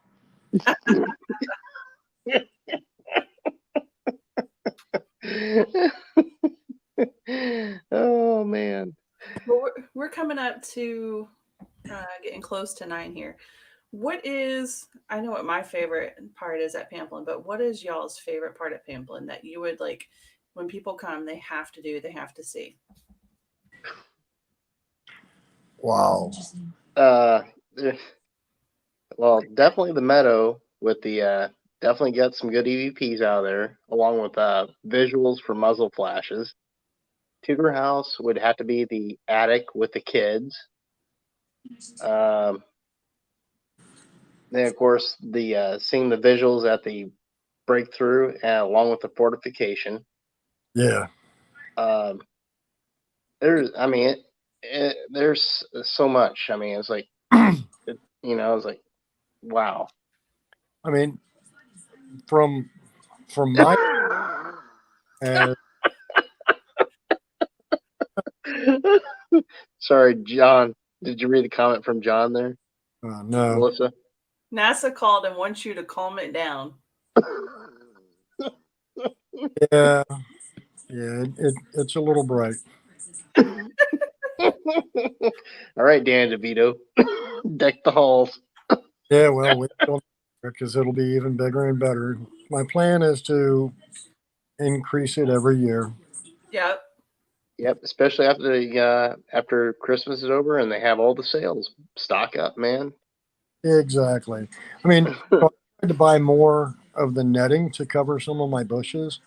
Oh man. Well, we're coming up to getting close to 9 here. What is, I know what my favorite part is at Pamplin, but what is y'all's favorite part at Pamplin that you would like when people come, they have to do, they have to see? Wow. Uh, well, definitely the meadow with the definitely get some good EVPs out of there, along with visuals for muzzle flashes. Tudor House would have to be the attic with the kids. Then of course the seeing the visuals at the breakthrough along with the fortification. Yeah. There's so much. I mean, it's like it's like wow. I mean, from my Sorry, John. Did you read the comment from John there, no. Melissa? NASA called and wants you to calm it down. Yeah. Yeah. It's a little bright. All right, Dan DeVito, deck the halls. Yeah. Well, because it'll be even bigger and better. My plan is to increase it every year. Yep. Yep, especially after Christmas is over and they have all the sales. Stock up, man. Exactly. I mean, I tried to buy more of the netting to cover some of my bushes.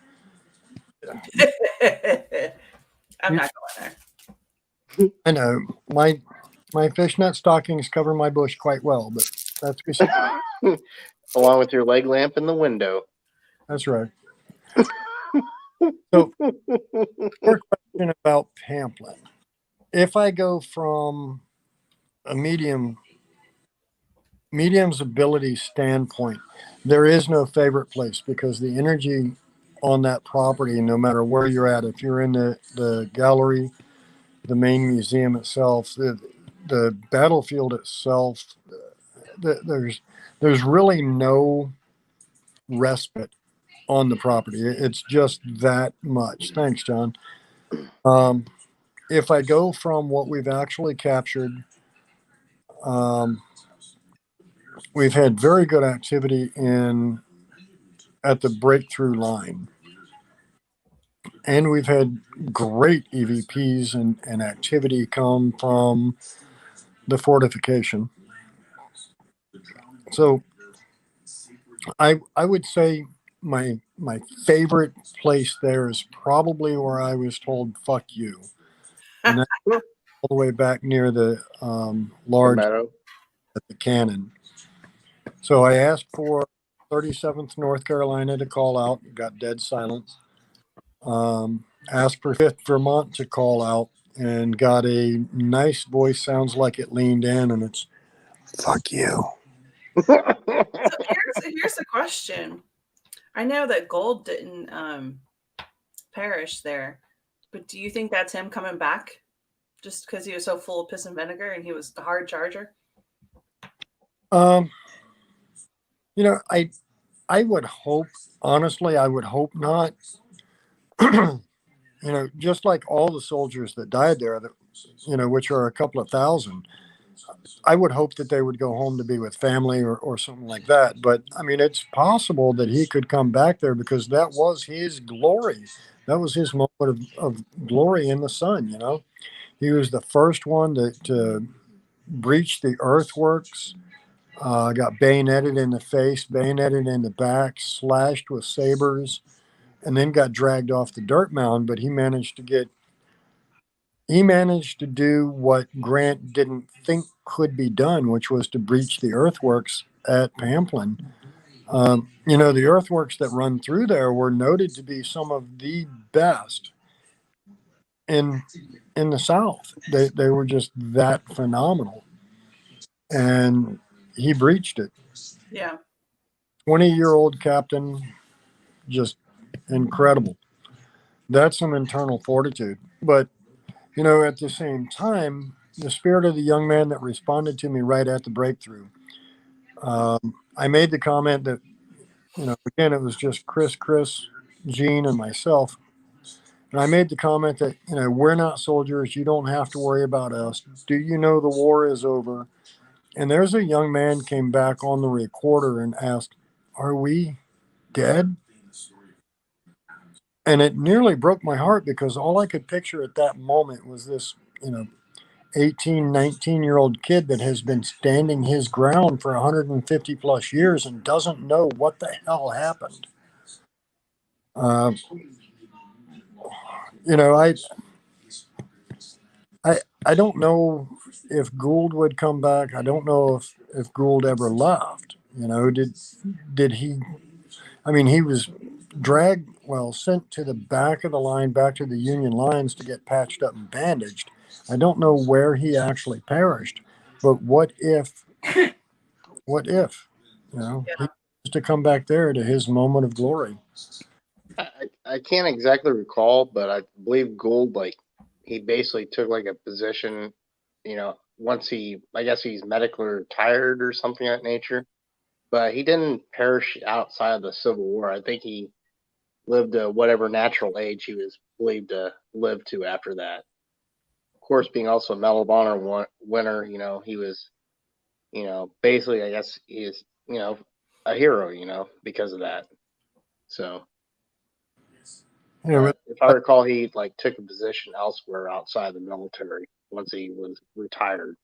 I'm not going there. I know my fishnet stockings cover my bush quite well, but that's Along with your leg lamp in the window. that's right. So, your question about Pamplin. If I go from a medium medium's ability standpoint, there is no favorite place because the energy on that property, no matter where you're at, if you're in the gallery, the main museum itself, the battlefield itself, there's really no respite on the property. It's just that much. Thanks, John. If I go from what we've actually captured, um, we've had very good activity at the breakthrough line, and we've had great EVPs and activity come from the fortification. So I would say my favorite place there is probably where I was told "fuck you," and that's all the way back near the The large meadow. at the cannon. So I asked for 37th North Carolina to call out, got dead silence. Asked for 5th Vermont to call out, and got a nice voice, sounds like it leaned in, and it's "fuck you." So here's the question. I know that Gold didn't perish there, but do you think that's him coming back just because he was so full of piss and vinegar and he was the hard charger? Um, I would hope, honestly, I would hope not. Just like all the soldiers that died there, that which are a couple of thousand, I would hope that they would go home to be with family or something like that. But I mean, it's possible that he could come back there because that was his glory. That was his moment of glory in the sun. He was the first one to breach the earthworks. Got bayoneted in the face, bayoneted in the back, slashed with sabers, and then got dragged off the dirt mound. But he managed to do what Grant didn't think could be done, which was to breach the earthworks at Pamplin. The earthworks that run through there were noted to be some of the best in the South. They were just that phenomenal, and he breached it. Yeah. 20-year-old captain, just incredible. That's some internal fortitude. But at the same time, the spirit of the young man that responded to me right at the breakthrough. I made the comment that, again, it was just Chris, Gene, and myself. And I made the comment that, we're not soldiers. You don't have to worry about us. Do you know the war is over? And there's a young man came back on the recorder and asked, "Are we dead?" And it nearly broke my heart because all I could picture at that moment was this, 18, 19-year-old kid that has been standing his ground for 150 plus years and doesn't know what the hell happened. Uh, you know, I, I don't know if Gould would come back. I don't know if Gould ever left. Did he? I mean, he was sent to the back of the line, back to the Union lines to get patched up and bandaged. I don't know where he actually perished, but what if? What if? He was to come back there to his moment of glory. I can't exactly recall, but I believe Gould, he basically took a position, once I guess he's medically retired or something of that nature. But he didn't perish outside of the Civil War. I think he lived to whatever natural age he was believed to live to after that. Of course, being also a Medal of Honor winner, he was, basically, I guess he is, a hero, because of that. So, if I recall, he took a position elsewhere outside the military once he was retired.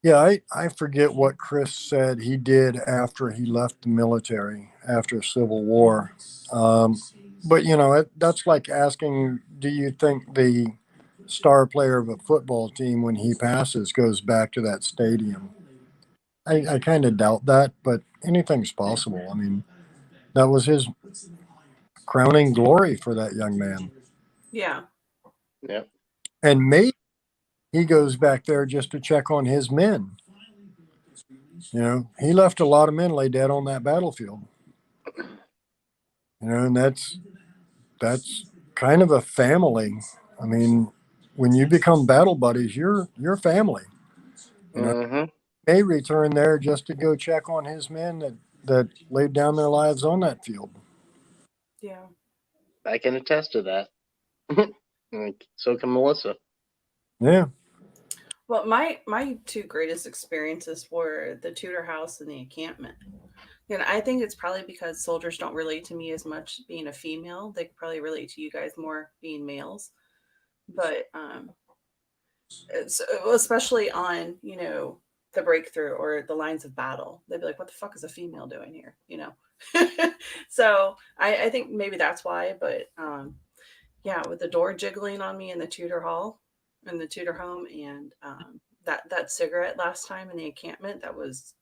Yeah, I forget what Chris said he did after he left the military after Civil War. But that's like asking, do you think the star player of a football team, when he passes, goes back to that stadium? I kind of doubt that, but anything's possible. I mean, that was his crowning glory for that young man. Yeah. Yep. And maybe he goes back there just to check on his men. he left a lot of men lay dead on that battlefield. And that's kind of a family. I mean, when you become battle buddies, you're family. Mm-hmm. May return there just to go check on his men that laid down their lives on that field. Yeah. I can attest to that. So can Melissa. Yeah. Well, my two greatest experiences were the Tudor house and the encampment. And I think it's probably because soldiers don't relate to me as much being a female. They could probably relate to you guys more being males. But especially on, the breakthrough or the lines of battle, they'd be like, what the fuck is a female doing here? So I think maybe that's why. But yeah, with the door jiggling on me in the Tudor hall in the Tudor home, and that cigarette last time in the encampment, that was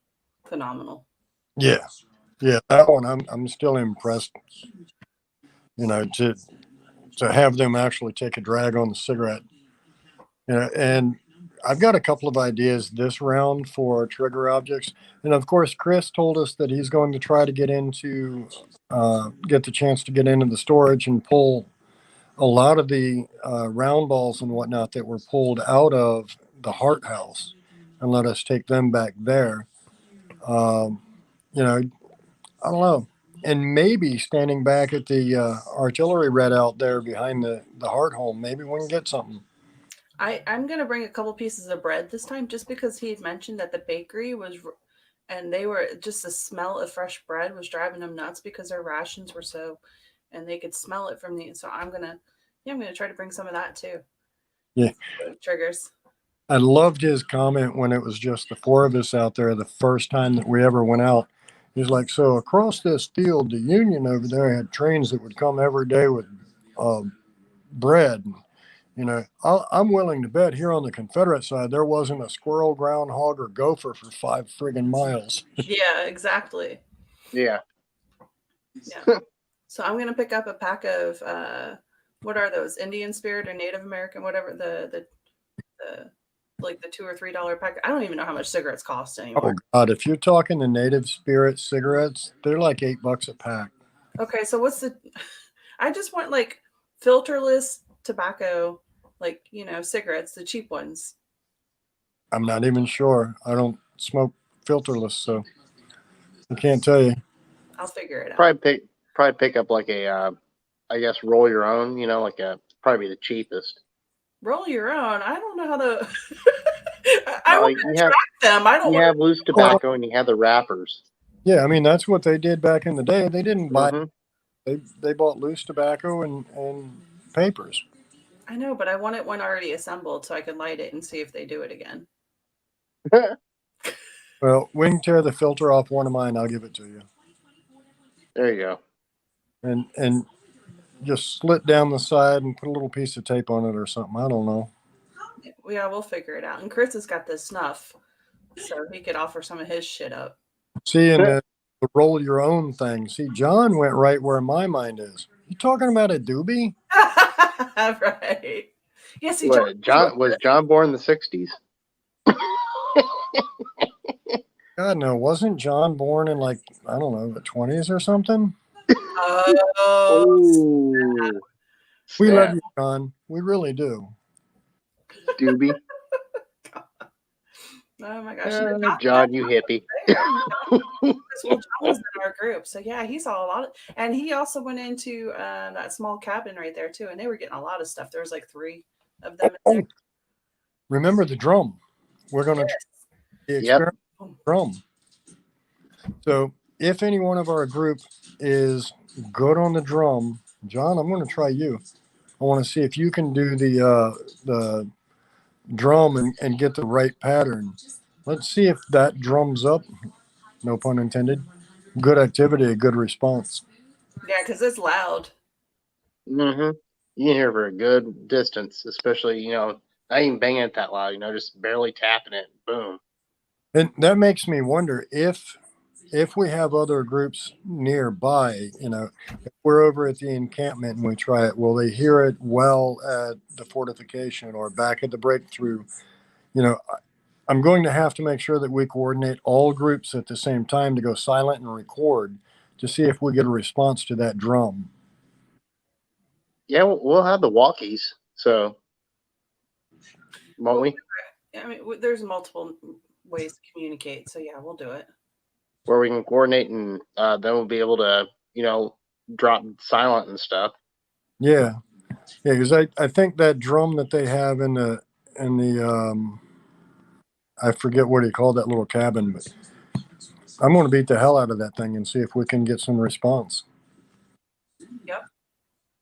phenomenal. Yeah. Yeah. That one, I'm still impressed, to have them actually take a drag on the cigarette. And I've got a couple of ideas this round for trigger objects. And of course, Chris told us that he's going to try to get the chance to get into the storage and pull a lot of the round balls and whatnot that were pulled out of the Hart House and let us take them back there. I don't know. And maybe standing back at the artillery readout there behind the Hart home, maybe we can get something. I'm going to bring a couple pieces of bread this time just because he had mentioned that the bakery was, and they were just the smell of fresh bread was driving them nuts because their rations were and they could smell it from so I'm going to try to bring some of that too. Yeah. Triggers. I loved his comment when it was just the four of us out there the first time that we ever went out. He's like, so across this field, the Union over there had trains that would come every day with bread. I'm willing to bet here on the Confederate side, there wasn't a squirrel, groundhog, or gopher for 5 friggin' miles. Yeah, exactly. Yeah. Yeah. So I'm going to pick up a pack of, what are those? Indian Spirit or Native American, whatever, the like the $2 or $3 pack. I don't even know how much cigarettes cost anymore. Oh God, if you're talking the Native Spirit cigarettes, they're like $8 a pack. Okay, so I just want like filterless tobacco, like, cigarettes, the cheap ones. I'm not even sure. I don't smoke filterless, so I can't tell you. I'll figure it out. Probably pick up like a, I guess, roll your own, probably the cheapest. Roll your own. I don't know how to. I want to track them. I don't. You have loose tobacco and you have the wrappers. Yeah, I mean that's what they did back in the day. They didn't buy. Mm-hmm. They bought loose tobacco and papers. I know, but I want it one already assembled so I can light it and see if they do it again. Well, we can tear the filter off one of mine. I'll give it to you. There you go. And just slit down the side and put a little piece of tape on it or something. I don't know. Yeah, we'll figure it out. And Chris has got this snuff, so he could offer some of his shit up. See, in the roll your own thing. See, John went right where my mind is. You talking about a doobie? Right. Yeah, see, John was John born in the 60s? God, no. Wasn't John born in like, I don't know, the 20s or something? Oh, we love you, John. We really do. Doobie. Oh my gosh. John, you hippie. Well, John was in our group. So yeah, he saw a lot of, and he also went into that small cabin right there too. And they were getting a lot of stuff. There was like 3 of them. Oh, remember the drum. We're going to the experiment drum. So if any one of our group is good on the drum, John, I'm going to try you. I want to see if you can do the drum and get the right pattern. Let's see if that drums up. No pun intended. Good activity, a good response. Yeah, because it's loud. Mm-hmm. You can hear for a good distance, especially, not even banging it that loud, just barely tapping it. Boom. And that makes me wonder if we have other groups nearby, if we're over at the encampment and we try it, will they hear it well at the fortification or back at the breakthrough? I'm going to have to make sure that we coordinate all groups at the same time to go silent and record to see if we get a response to that drum. Yeah, we'll have the walkies, so won't we? I mean, there's multiple ways to communicate, so yeah, we'll do it. Where we can coordinate, and then we'll be able to, drop silent and stuff. Yeah, because I think that drum that they have in the I forget what he called that little cabin, but I'm going to beat the hell out of that thing and see if we can get some response. Yep.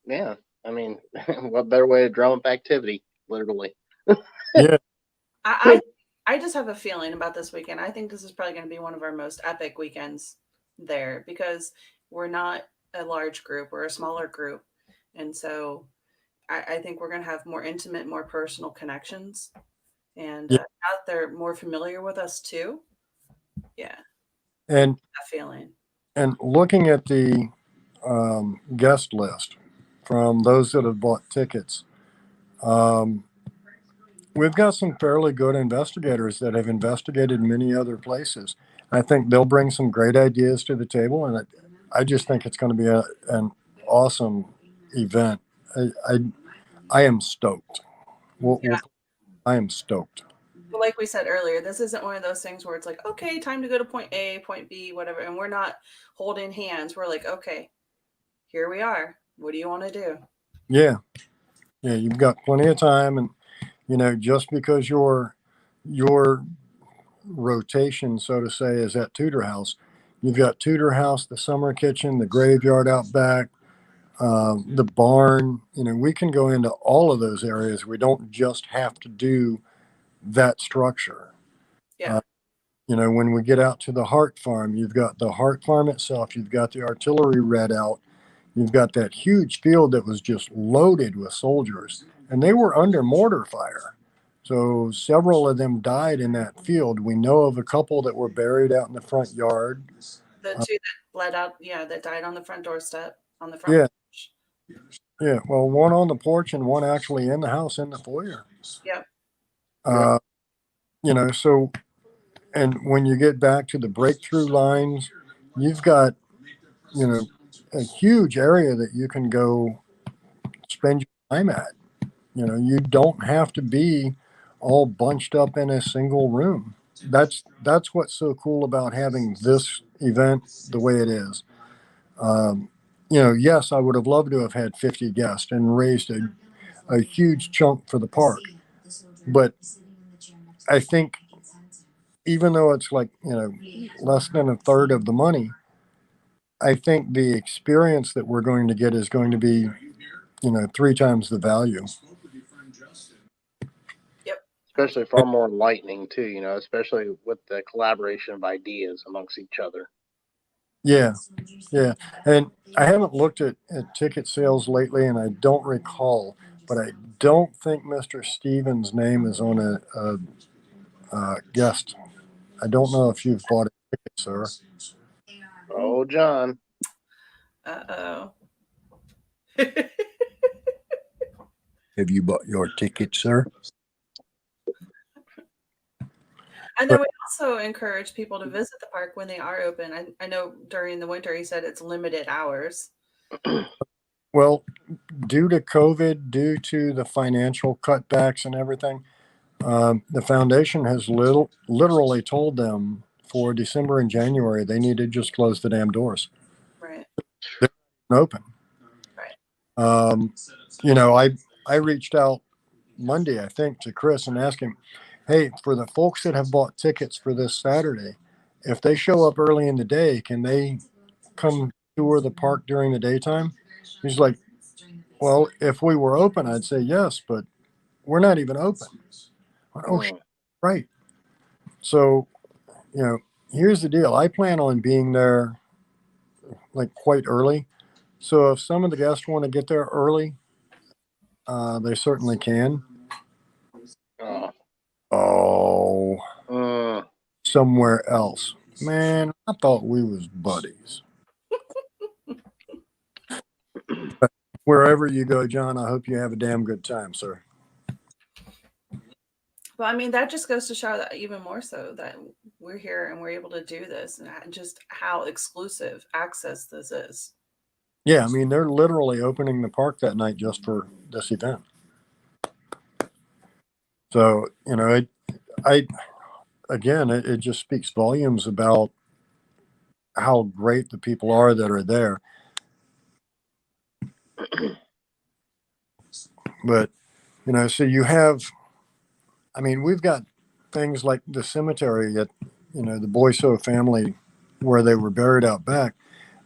Yeah, I mean, what better way to drum up activity, literally? Yeah. I just have a feeling about this weekend. I think this is probably going to be one of our most epic weekends there because we're not a large group, we're a smaller group. And so I think we're going to have more intimate, more personal connections. And Yeah. out there more familiar with us too. Yeah. And That feeling. and looking at the guest list from those that have bought tickets, we've got some fairly good investigators that have investigated many other places. I think they'll bring some great ideas to the table, and I just think it's going to be an awesome event. I am stoked. Yeah. I am stoked. But like we said earlier, this isn't one of those things where it's like, okay, time to go to point A, point B, whatever. And we're not holding hands. We're like, okay, here we are. What do you want to do? Yeah, you've got plenty of time, and just because your rotation, so to say, is at Tudor House, you've got Tudor House, the summer kitchen, the graveyard out back, the barn. We can go into all of those areas. We don't just have to do that structure. Yeah. When we get out to the Hart Farm, you've got the Hart Farm itself, you've got the artillery readout, you've got that huge field that was just loaded with soldiers, and they were under mortar fire. So several of them died in that field. We know of a couple that were buried out in the front yard. The two that bled out, that died on the front doorstep, on the front Yeah. porch. Yeah, well, one on the porch and one actually in the house in the foyer. Yep. So, and when you get back to the breakthrough lines, you've got, a huge area that you can go spend your time at. You don't have to be all bunched up in a single room. That's what's so cool about having this event the way it is. Yes, I would have loved to have had 50 guests and raised a huge chunk for the park. But I think even though it's like, less than a third of the money, I think the experience that we're going to get is going to be, 3 times the value. Yep. Especially far more enlightening too, especially with the collaboration of ideas amongst each other. Yeah. And I haven't looked at ticket sales lately, and I don't recall, but I don't think Mr. Stevens' name is on a guest. I don't know if you've bought a ticket, sir. Oh, John. Uh-oh. Have you bought your ticket, sir? And then we also encourage people to visit the park when they are open. I know during the winter, he said it's limited hours. Well, due to COVID, due to the financial cutbacks and everything, the foundation has literally told them for December and January they need to just close the damn doors. Right. They're open. Right. I reached out Monday, I think, to Chris and asked him, hey, for the folks that have bought tickets for this Saturday, if they show up early in the day, can they come tour the park during the daytime? He's like, well, if we were open, I'd say yes, but we're not even open. Oh, right. So, here's the deal. I plan on being there like quite early. So if some of the guests want to get there early, they certainly can. Oh, somewhere else. Man, I thought we was buddies. Wherever you go, John, I hope you have a damn good time, sir. But I mean, that just goes to show that even more so that we're here and we're able to do this, and just how exclusive access this is. Yeah, I mean, they're literally opening the park that night just for this event. So, it just speaks volumes about how great the people are that are there. But, so you have, I mean, we've got things like the cemetery at, the Boyceau family where they were buried out back,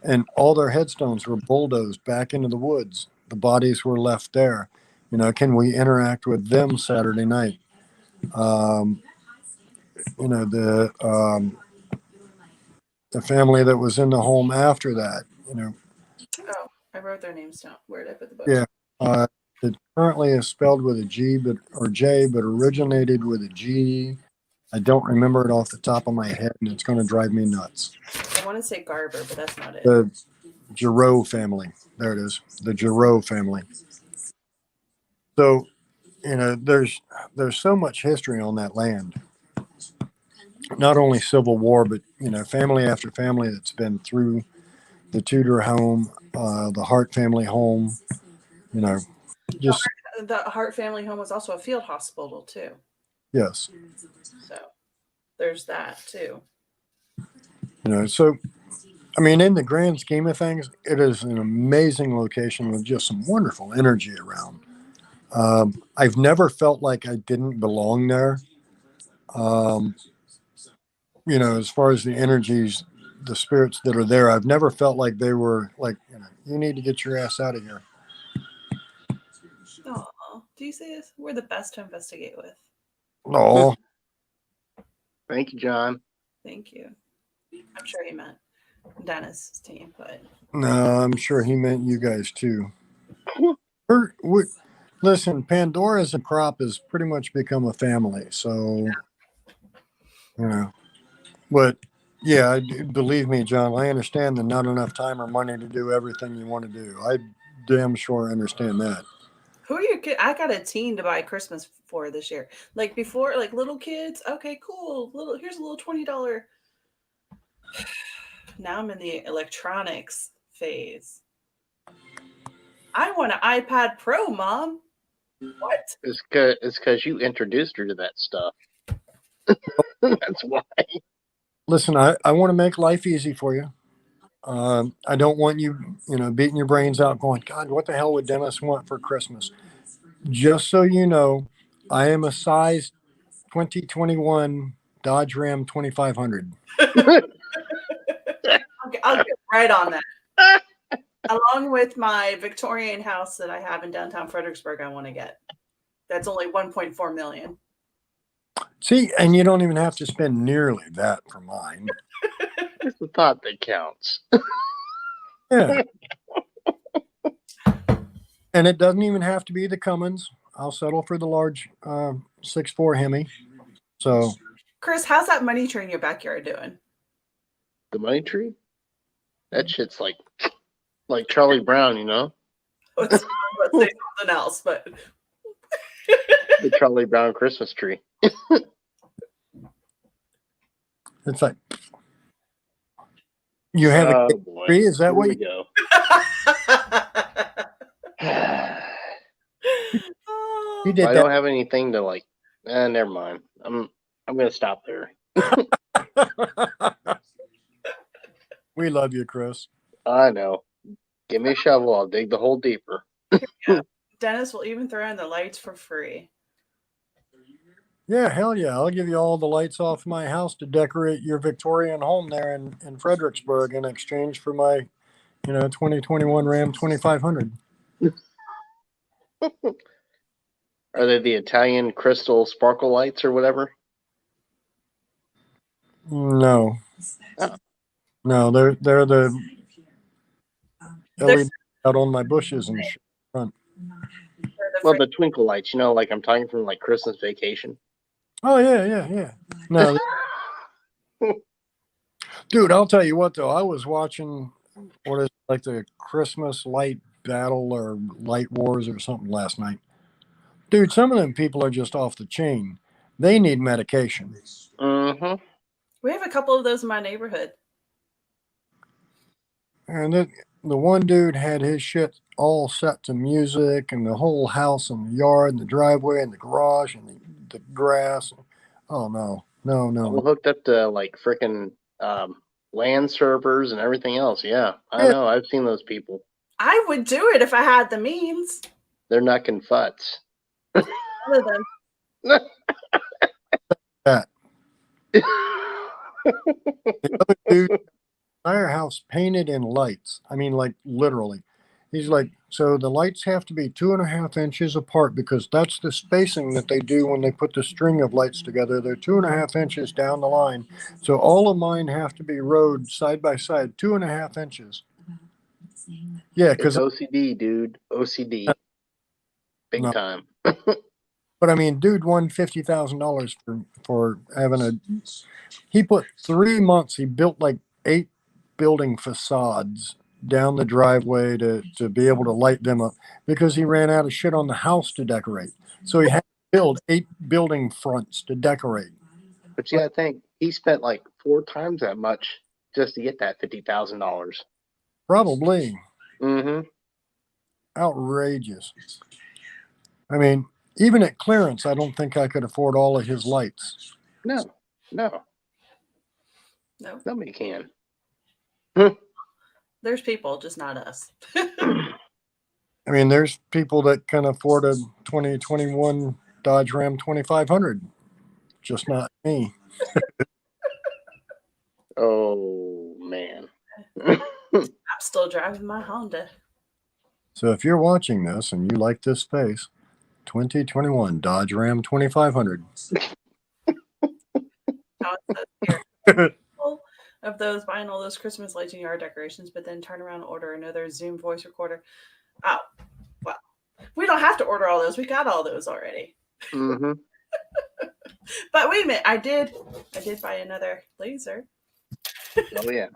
and all their headstones were bulldozed back into the woods. The bodies were left there. Can we interact with them Saturday night? The family that was in the home after that, Oh, I wrote their names down. Where did I put the book? yeah, it currently is spelled with a G or J, but originated with a G. I don't remember it off the top of my head, and it's going to drive me nuts. I want to say Garber, but that's not it. The Giroux family. There it is. The Giroux family. So, there's so much history on that land. Not only Civil War, but family after family that's been through the Tudor home, the Hart family home. Just The Hart family home was also a field hospital too. yes. So there's that too. So I mean, in the grand scheme of things, it is an amazing location with just some wonderful energy around. I've never felt like I didn't belong there. As far as the energies, the spirits that are there, I've never felt like they were like, you need to get your ass out of here. Oh, do you see this? We're the best to investigate with. No. Thank you, John. Thank you. I'm sure he meant Dennis's team, but No, I'm sure he meant you guys too. Listen, Pandora as a crop has pretty much become a family. So, but yeah, believe me, John, I understand that not enough time or money to do everything you want to do. I damn sure understand that. who are your kids? I got a teen to buy Christmas for this year. Like before, like little kids. Okay, cool. Here's a little $20. Now I'm in the electronics phase. I want an iPad Pro, Mom. What? It's because you introduced her to that stuff. That's why. Listen, I want to make life easy for you. I don't want you, beating your brains out going, God, what the hell would Dennis want for Christmas? Just so you know, I am a size 2021 Dodge Ram 2500. I'll get right on that. Along with my Victorian house that I have in downtown Fredericksburg, I want to get. That's only 1.4 million. See, and you don't even have to spend nearly that for mine. It's the thought that counts. Yeah. And it doesn't even have to be the Cummins. I'll settle for the large 6.4 Hemi. So, Chris, how's that money tree in your backyard doing? The money tree? That shit's like Charlie Brown, Let's say something else, but the Charlie Brown Christmas tree. it's like, you have a tree? Is that Here what we you go? You did I that? don't have anything to like. Never mind. I'm gonna stop there. We love you, Chris. I know. Give me a shovel. I'll dig the hole deeper. Dennis will even throw in the lights for free. Yeah, hell yeah. I'll give you all the lights off my house to decorate your Victorian home there in Fredericksburg in exchange for my, 2021 Ram 2500. Are they the Italian crystal sparkle lights or whatever? No. Oh. No, they're the LED out on my bushes and shit front. Well, the twinkle lights, like I'm talking from like Christmas Vacation. Oh yeah. No. Dude, I'll tell you what though, I was watching what is like the Christmas light battle or light wars or something last night. Dude, some of them people are just off the chain. They need medication. Mm-hmm. We have a couple of those in my neighborhood. And the one dude had his shit all set to music, and the whole house and the yard and the driveway and the garage and the grass. Oh no, no, no, All no. hooked up to like freaking LAN servers and everything else. Yeah, I Yeah. know. I've seen those people. I would do it if I had the means. They're knucking futs. One of them. That the other dude, entire house painted in lights. I mean, like literally. He's like, so the lights have to be 2.5 inches apart because that's the spacing that they do when they put the string of lights together. They're 2.5 inches down the line. So all of mine have to be rowed side by side, 2.5 inches. Yeah, It's because OCD, dude. OCD. Big No. time. but I mean, dude won $50,000 for having a. He put 3 months. He built like 8 building facades down the driveway to be able to light them up because he ran out of shit on the house to decorate. So he had to build 8 building fronts to decorate. But yeah, I think he spent like 4 times that much just to get that $50,000. Probably Mm-hmm. outrageous. I mean, even at clearance, I don't think I could afford all of his lights. No. No. Nobody can. There's people, just not us. I mean, there's people that can afford a 2021 Dodge Ram 2500, just not me. Oh man. I'm still driving my Honda. So if you're watching this and you like this face, 2021 Dodge Ram 2500. Of those buying all those Christmas lights and yard decorations, but then turn around and order another Zoom voice recorder. Oh, well, we don't have to order all those. We got all those already. Mm-hmm. But wait a minute, I did buy another laser. Oh yeah.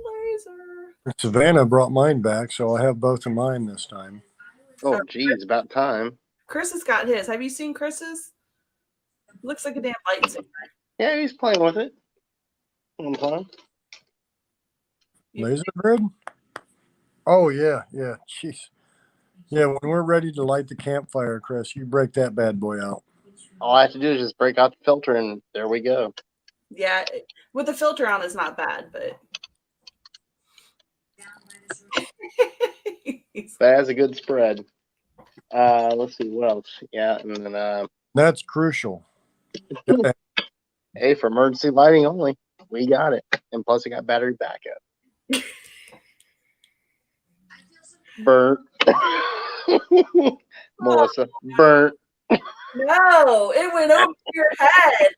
Laser. Savannah brought mine back, so I have both of mine this time. Oh geez, about time. Chris has got his. Have you seen Chris's? Looks like a damn lightsaber. Yeah, he's playing with it. One time. Laser grid? Oh yeah, yeah. Jeez. Yeah, when we're ready to light the campfire, Chris, you break that bad boy out. All I have to do is just break out the filter and there we go. Yeah, with the filter on, it's not bad, but That has a good spread. Let's see what else. Yeah, and then That's crucial. hey, for emergency lighting only, we got it. And plus, it got battery backup. Burnt. Melissa, burnt. no, it went over your head.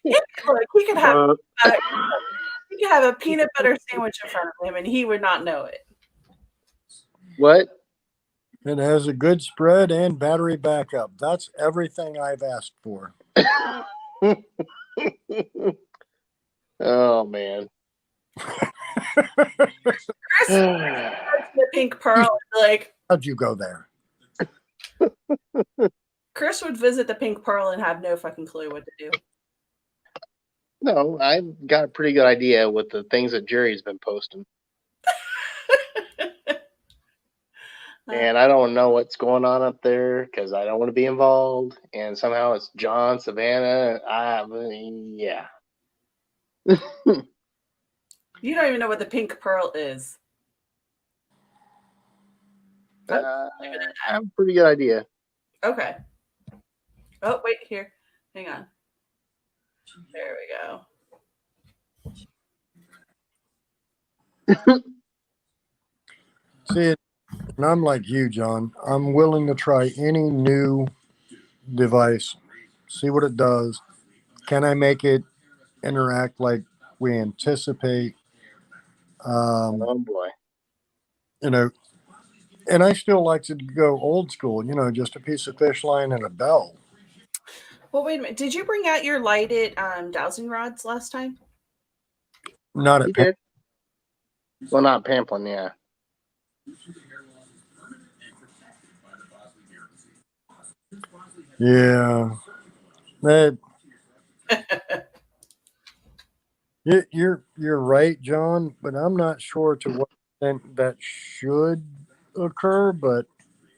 Look, he could have a peanut butter sandwich in front of him, and he would not know it. What? It has a good spread and battery backup. That's everything I've asked for. Oh man. Chris the pink pearl and be like, How'd you go there? Chris would visit the pink pearl and have no fucking clue what to do. No, I've got a pretty good idea with the things that Jerry's been posting. And I don't know what's going on up there because I don't want to be involved. And somehow it's John, Savannah. Yeah. You don't even know what the pink pearl is. I have a pretty good idea. Okay. Oh, wait, here. Hang on. There we go. See, and I'm like you, John. I'm willing to try any new device, see what it does. Can I make it interact like we anticipate? Oh boy. You know, and I still like to go old school, just a piece of fish line and a bell. Well, wait a minute. Did you bring out your lighted dowsing rods last time? Not You at did? Well, not Pamplin, yeah. Yeah, that you're right, John. But I'm not sure to what extent that should occur. But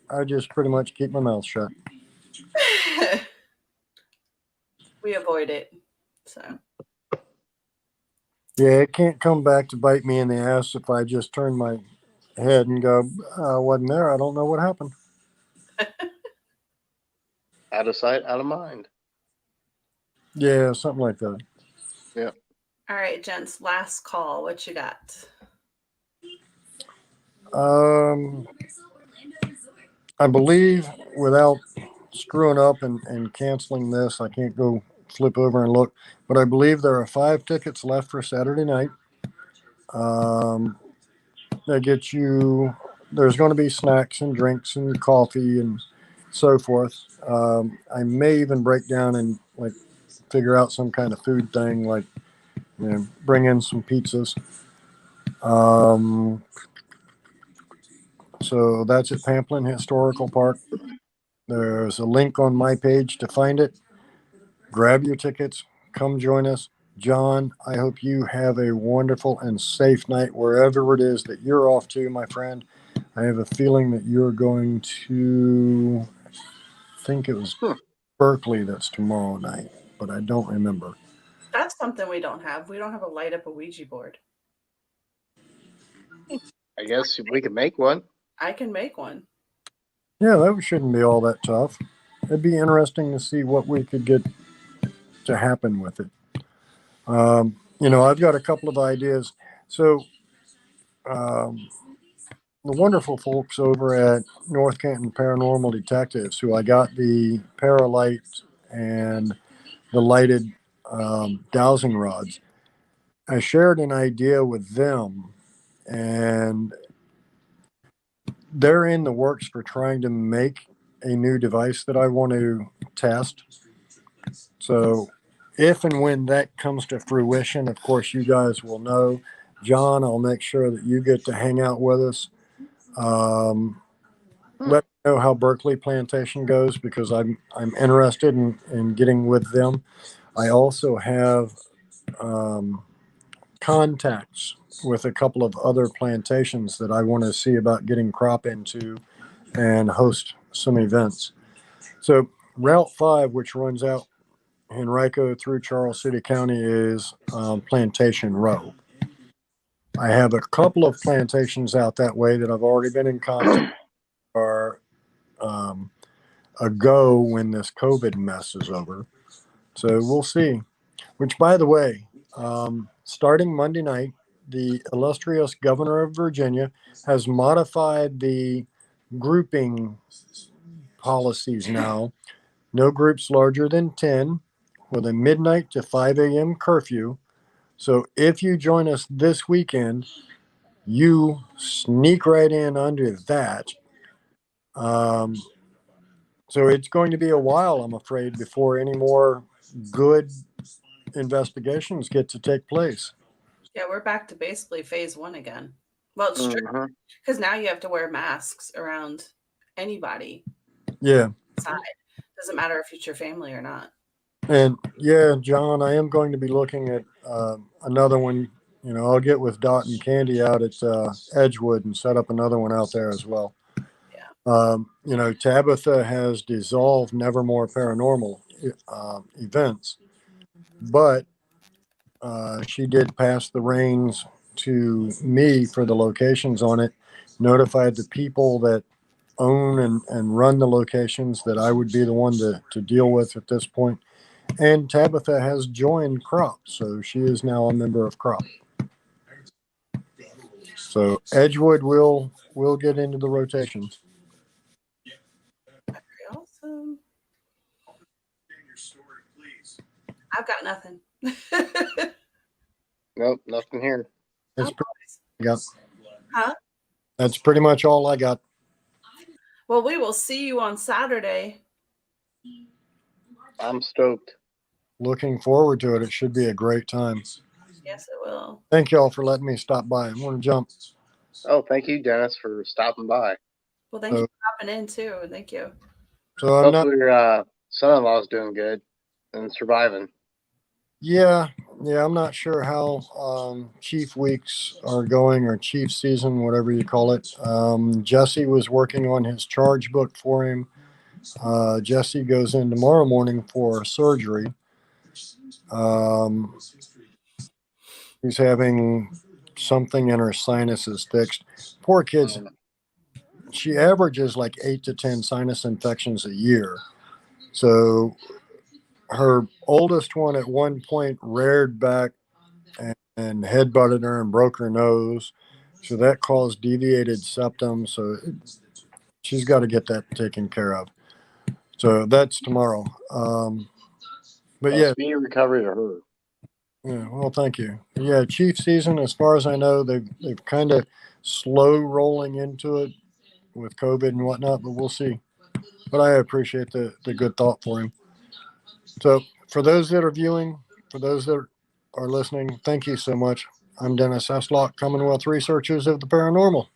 I just pretty much keep my mouth shut. We avoid it. So Yeah, it can't come back to bite me in the ass if I just turn my head and go, I wasn't there. I don't know what happened. Out of sight, out of mind. Yeah, something like that. Yeah. all right, gents, last call. What you got? I believe without screwing up and canceling this, I can't go flip over and look, but I believe there are 5 tickets left for Saturday night. That gets you, there's going to be snacks and drinks and coffee and so forth. I may even break down and like figure out some kind of food thing, like, bring in some pizzas. So that's at Pamplin Historical Park. There's a link on my page to find it. Grab your tickets. Come join us. John, I hope you have a wonderful and safe night wherever it is that you're off to, my friend. I have a feeling that you're going to, I think it was Berkeley that's tomorrow night, but I don't remember. That's something we don't have. We don't have a light up a Ouija board. I guess we could make one. I can make one. Yeah, that shouldn't be all that tough. It'd be interesting to see what we could get to happen with it. I've got a couple of ideas. So, the wonderful folks over at North Canton Paranormal Detectives, who I got the Paralight and the lighted dowsing rods, I shared an idea with them, and they're in the works for trying to make a new device that I want to test. So, if and when that comes to fruition, of course, you guys will know. John, I'll make sure that you get to hang out with us. Let me know how Berkeley Plantation goes because I'm interested in getting with them. I also have contacts with a couple of other plantations that I want to see about getting crop into and host some events. So Route 5, which runs out Henrico through Charles City County, is Plantation Row. I have a couple of plantations out that way that I've already been in contact are a go when this COVID mess is over. So we'll see. Which, by the way, starting Monday night, the illustrious governor of Virginia has modified the grouping policies now. No groups larger than 10 with a midnight to 5 a.m. curfew. So if you join us this weekend, you sneak right in under that. So it's going to be a while, I'm afraid, before any more good investigations get to take place. Yeah, we're back to basically phase 1 again. Well, it's true Mhm. because now you have to wear masks around anybody Yeah. inside. Doesn't matter if it's your family or not. And yeah, John, I am going to be looking at another one. I'll get with Dot and Candy out at Edgewood and set up another one out there as well. Tabitha has dissolved Nevermore Paranormal events, but she did pass the reins to me for the locations on it, notified the people that own and run the locations that I would be the one to deal with at this point. And Tabitha has joined Crop, so she is now a member of Crop. So Edgewood will get into the rotation. Very awesome. I've got nothing. Nope, nothing here. That's pretty, Huh? that's pretty much all I got. Well, we will see you on Saturday. I'm stoked. Looking forward to it. It should be a great time. Yes, it will. Thank you all for letting me stop by. I'm going to jump. Oh, thank you, Dennis, for stopping by. Well, thank you for hopping in too. Thank you. So I'm not. Hopefully, son-in-law's doing good and surviving. Yeah, I'm not sure how Chief weeks are going, or Chief season, whatever you call it. Jesse was working on his charge book for him. Jesse goes in tomorrow morning for surgery. Um, he's having something in her sinuses fixed. Poor kid's. She averages like 8 to 10 sinus infections a year. So her oldest one at one point reared back and headbutted her and broke her nose. So that caused deviated septum. So she's got to get that taken care of. So that's tomorrow. But yeah, Speedy recovery to her. yeah. Well, thank you. Yeah, Chief season, as far as I know, they've kind of slow rolling into it with COVID and whatnot, but we'll see. But I appreciate the good thought for him. So for those that are viewing, for those that are listening, thank you so much. I'm Dennis Eslock, Commonwealth Researchers of the Paranormal.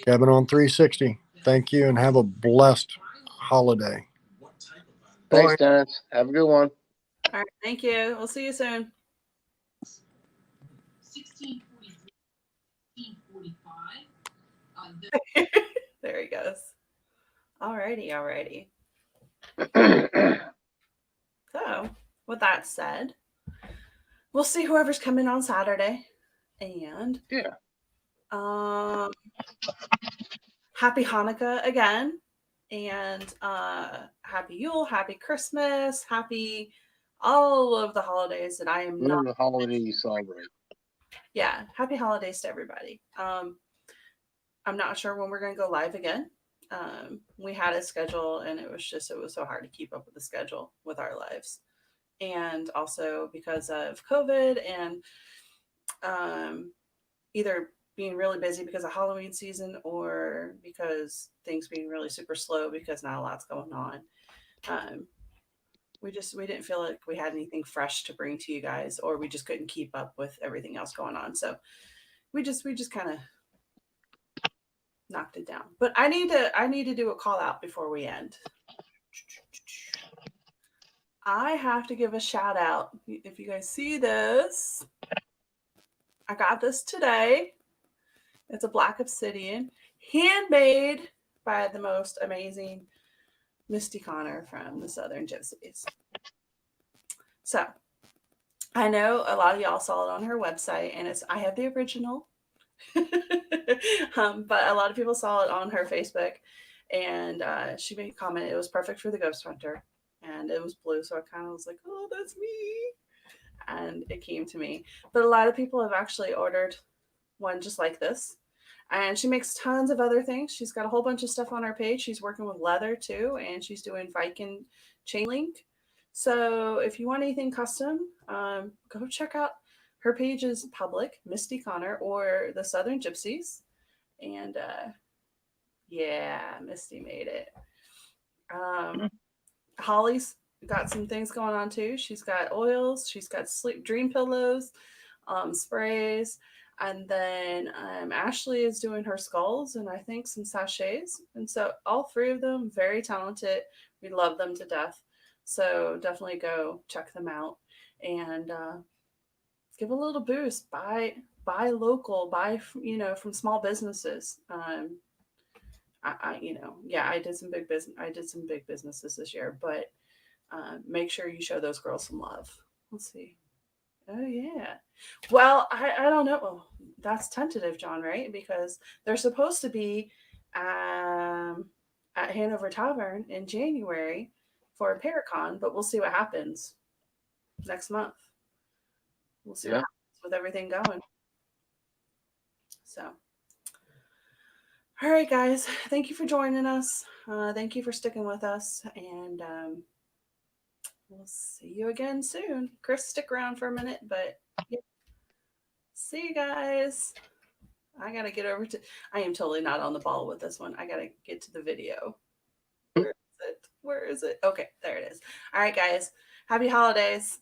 Cabin on 360. Thank you and have a blessed holiday. Thanks, Bye. Dennis. Have a good one. All right. Thank you. We'll see you soon. 16:45. There he goes. Alrighty. So, with that said, we'll see whoever's coming on Saturday. And Yeah. Happy Hanukkah again. And happy Yule, happy Christmas, happy all of the holidays that I am Whatever not. holiday you celebrate. Yeah, happy holidays to everybody. I'm not sure when we're going to go live again. We had a schedule and it was so hard to keep up with the schedule with our lives. And also because of COVID and either being really busy because of Halloween season or because things being really super slow because not a lot's going on. We didn't feel like we had anything fresh to bring to you guys, or we just couldn't keep up with everything else going on. So we just kind of knocked it down. But I need to do a call out before we end. I have to give a shout out. If you guys see this, I got this today. It's a black obsidian, handmade by the most amazing Misty Connor from the Southern Gypsies. So I know a lot of y'all saw it on her website, and I have the original. But a lot of people saw it on her Facebook, and she made a comment it was perfect for the ghost hunter, and it was blue, so I kind of was like, oh, that's me, and it came to me. But a lot of people have actually ordered one just like this, and she makes tons of other things. She's got a whole bunch of stuff on her page. She's working with leather too, and she's doing Viking chain link. So if you want anything custom, go check out her page. Is public, Misty Connor or the Southern Gypsies. And yeah, Misty made it. Holly's got some things going on too. She's got oils, she's got sleep dream pillows, sprays, and then Ashley is doing her skulls and I think some sachets. And so all three of them very talented. We love them to death. So definitely go check them out and give a little boost. Buy local. Buy from small businesses. I did some big business. I did some big businesses this year, but make sure you show those girls some love. Let's see. Oh yeah. Well, I don't know. Well, that's tentative, John, right? Because they're supposed to be at Hanover Tavern in January for a Paracon, but we'll see what happens next month. We'll see what happens with everything going. So, all right, guys. Thank you for joining us. Thank you for sticking with us, and we'll see you again soon. Chris, stick around for a minute, but yeah. See you guys. I gotta get over to. I am totally not on the ball with this one. I gotta get to the video. Where is it? Okay, there it is. All right, guys. Happy holidays.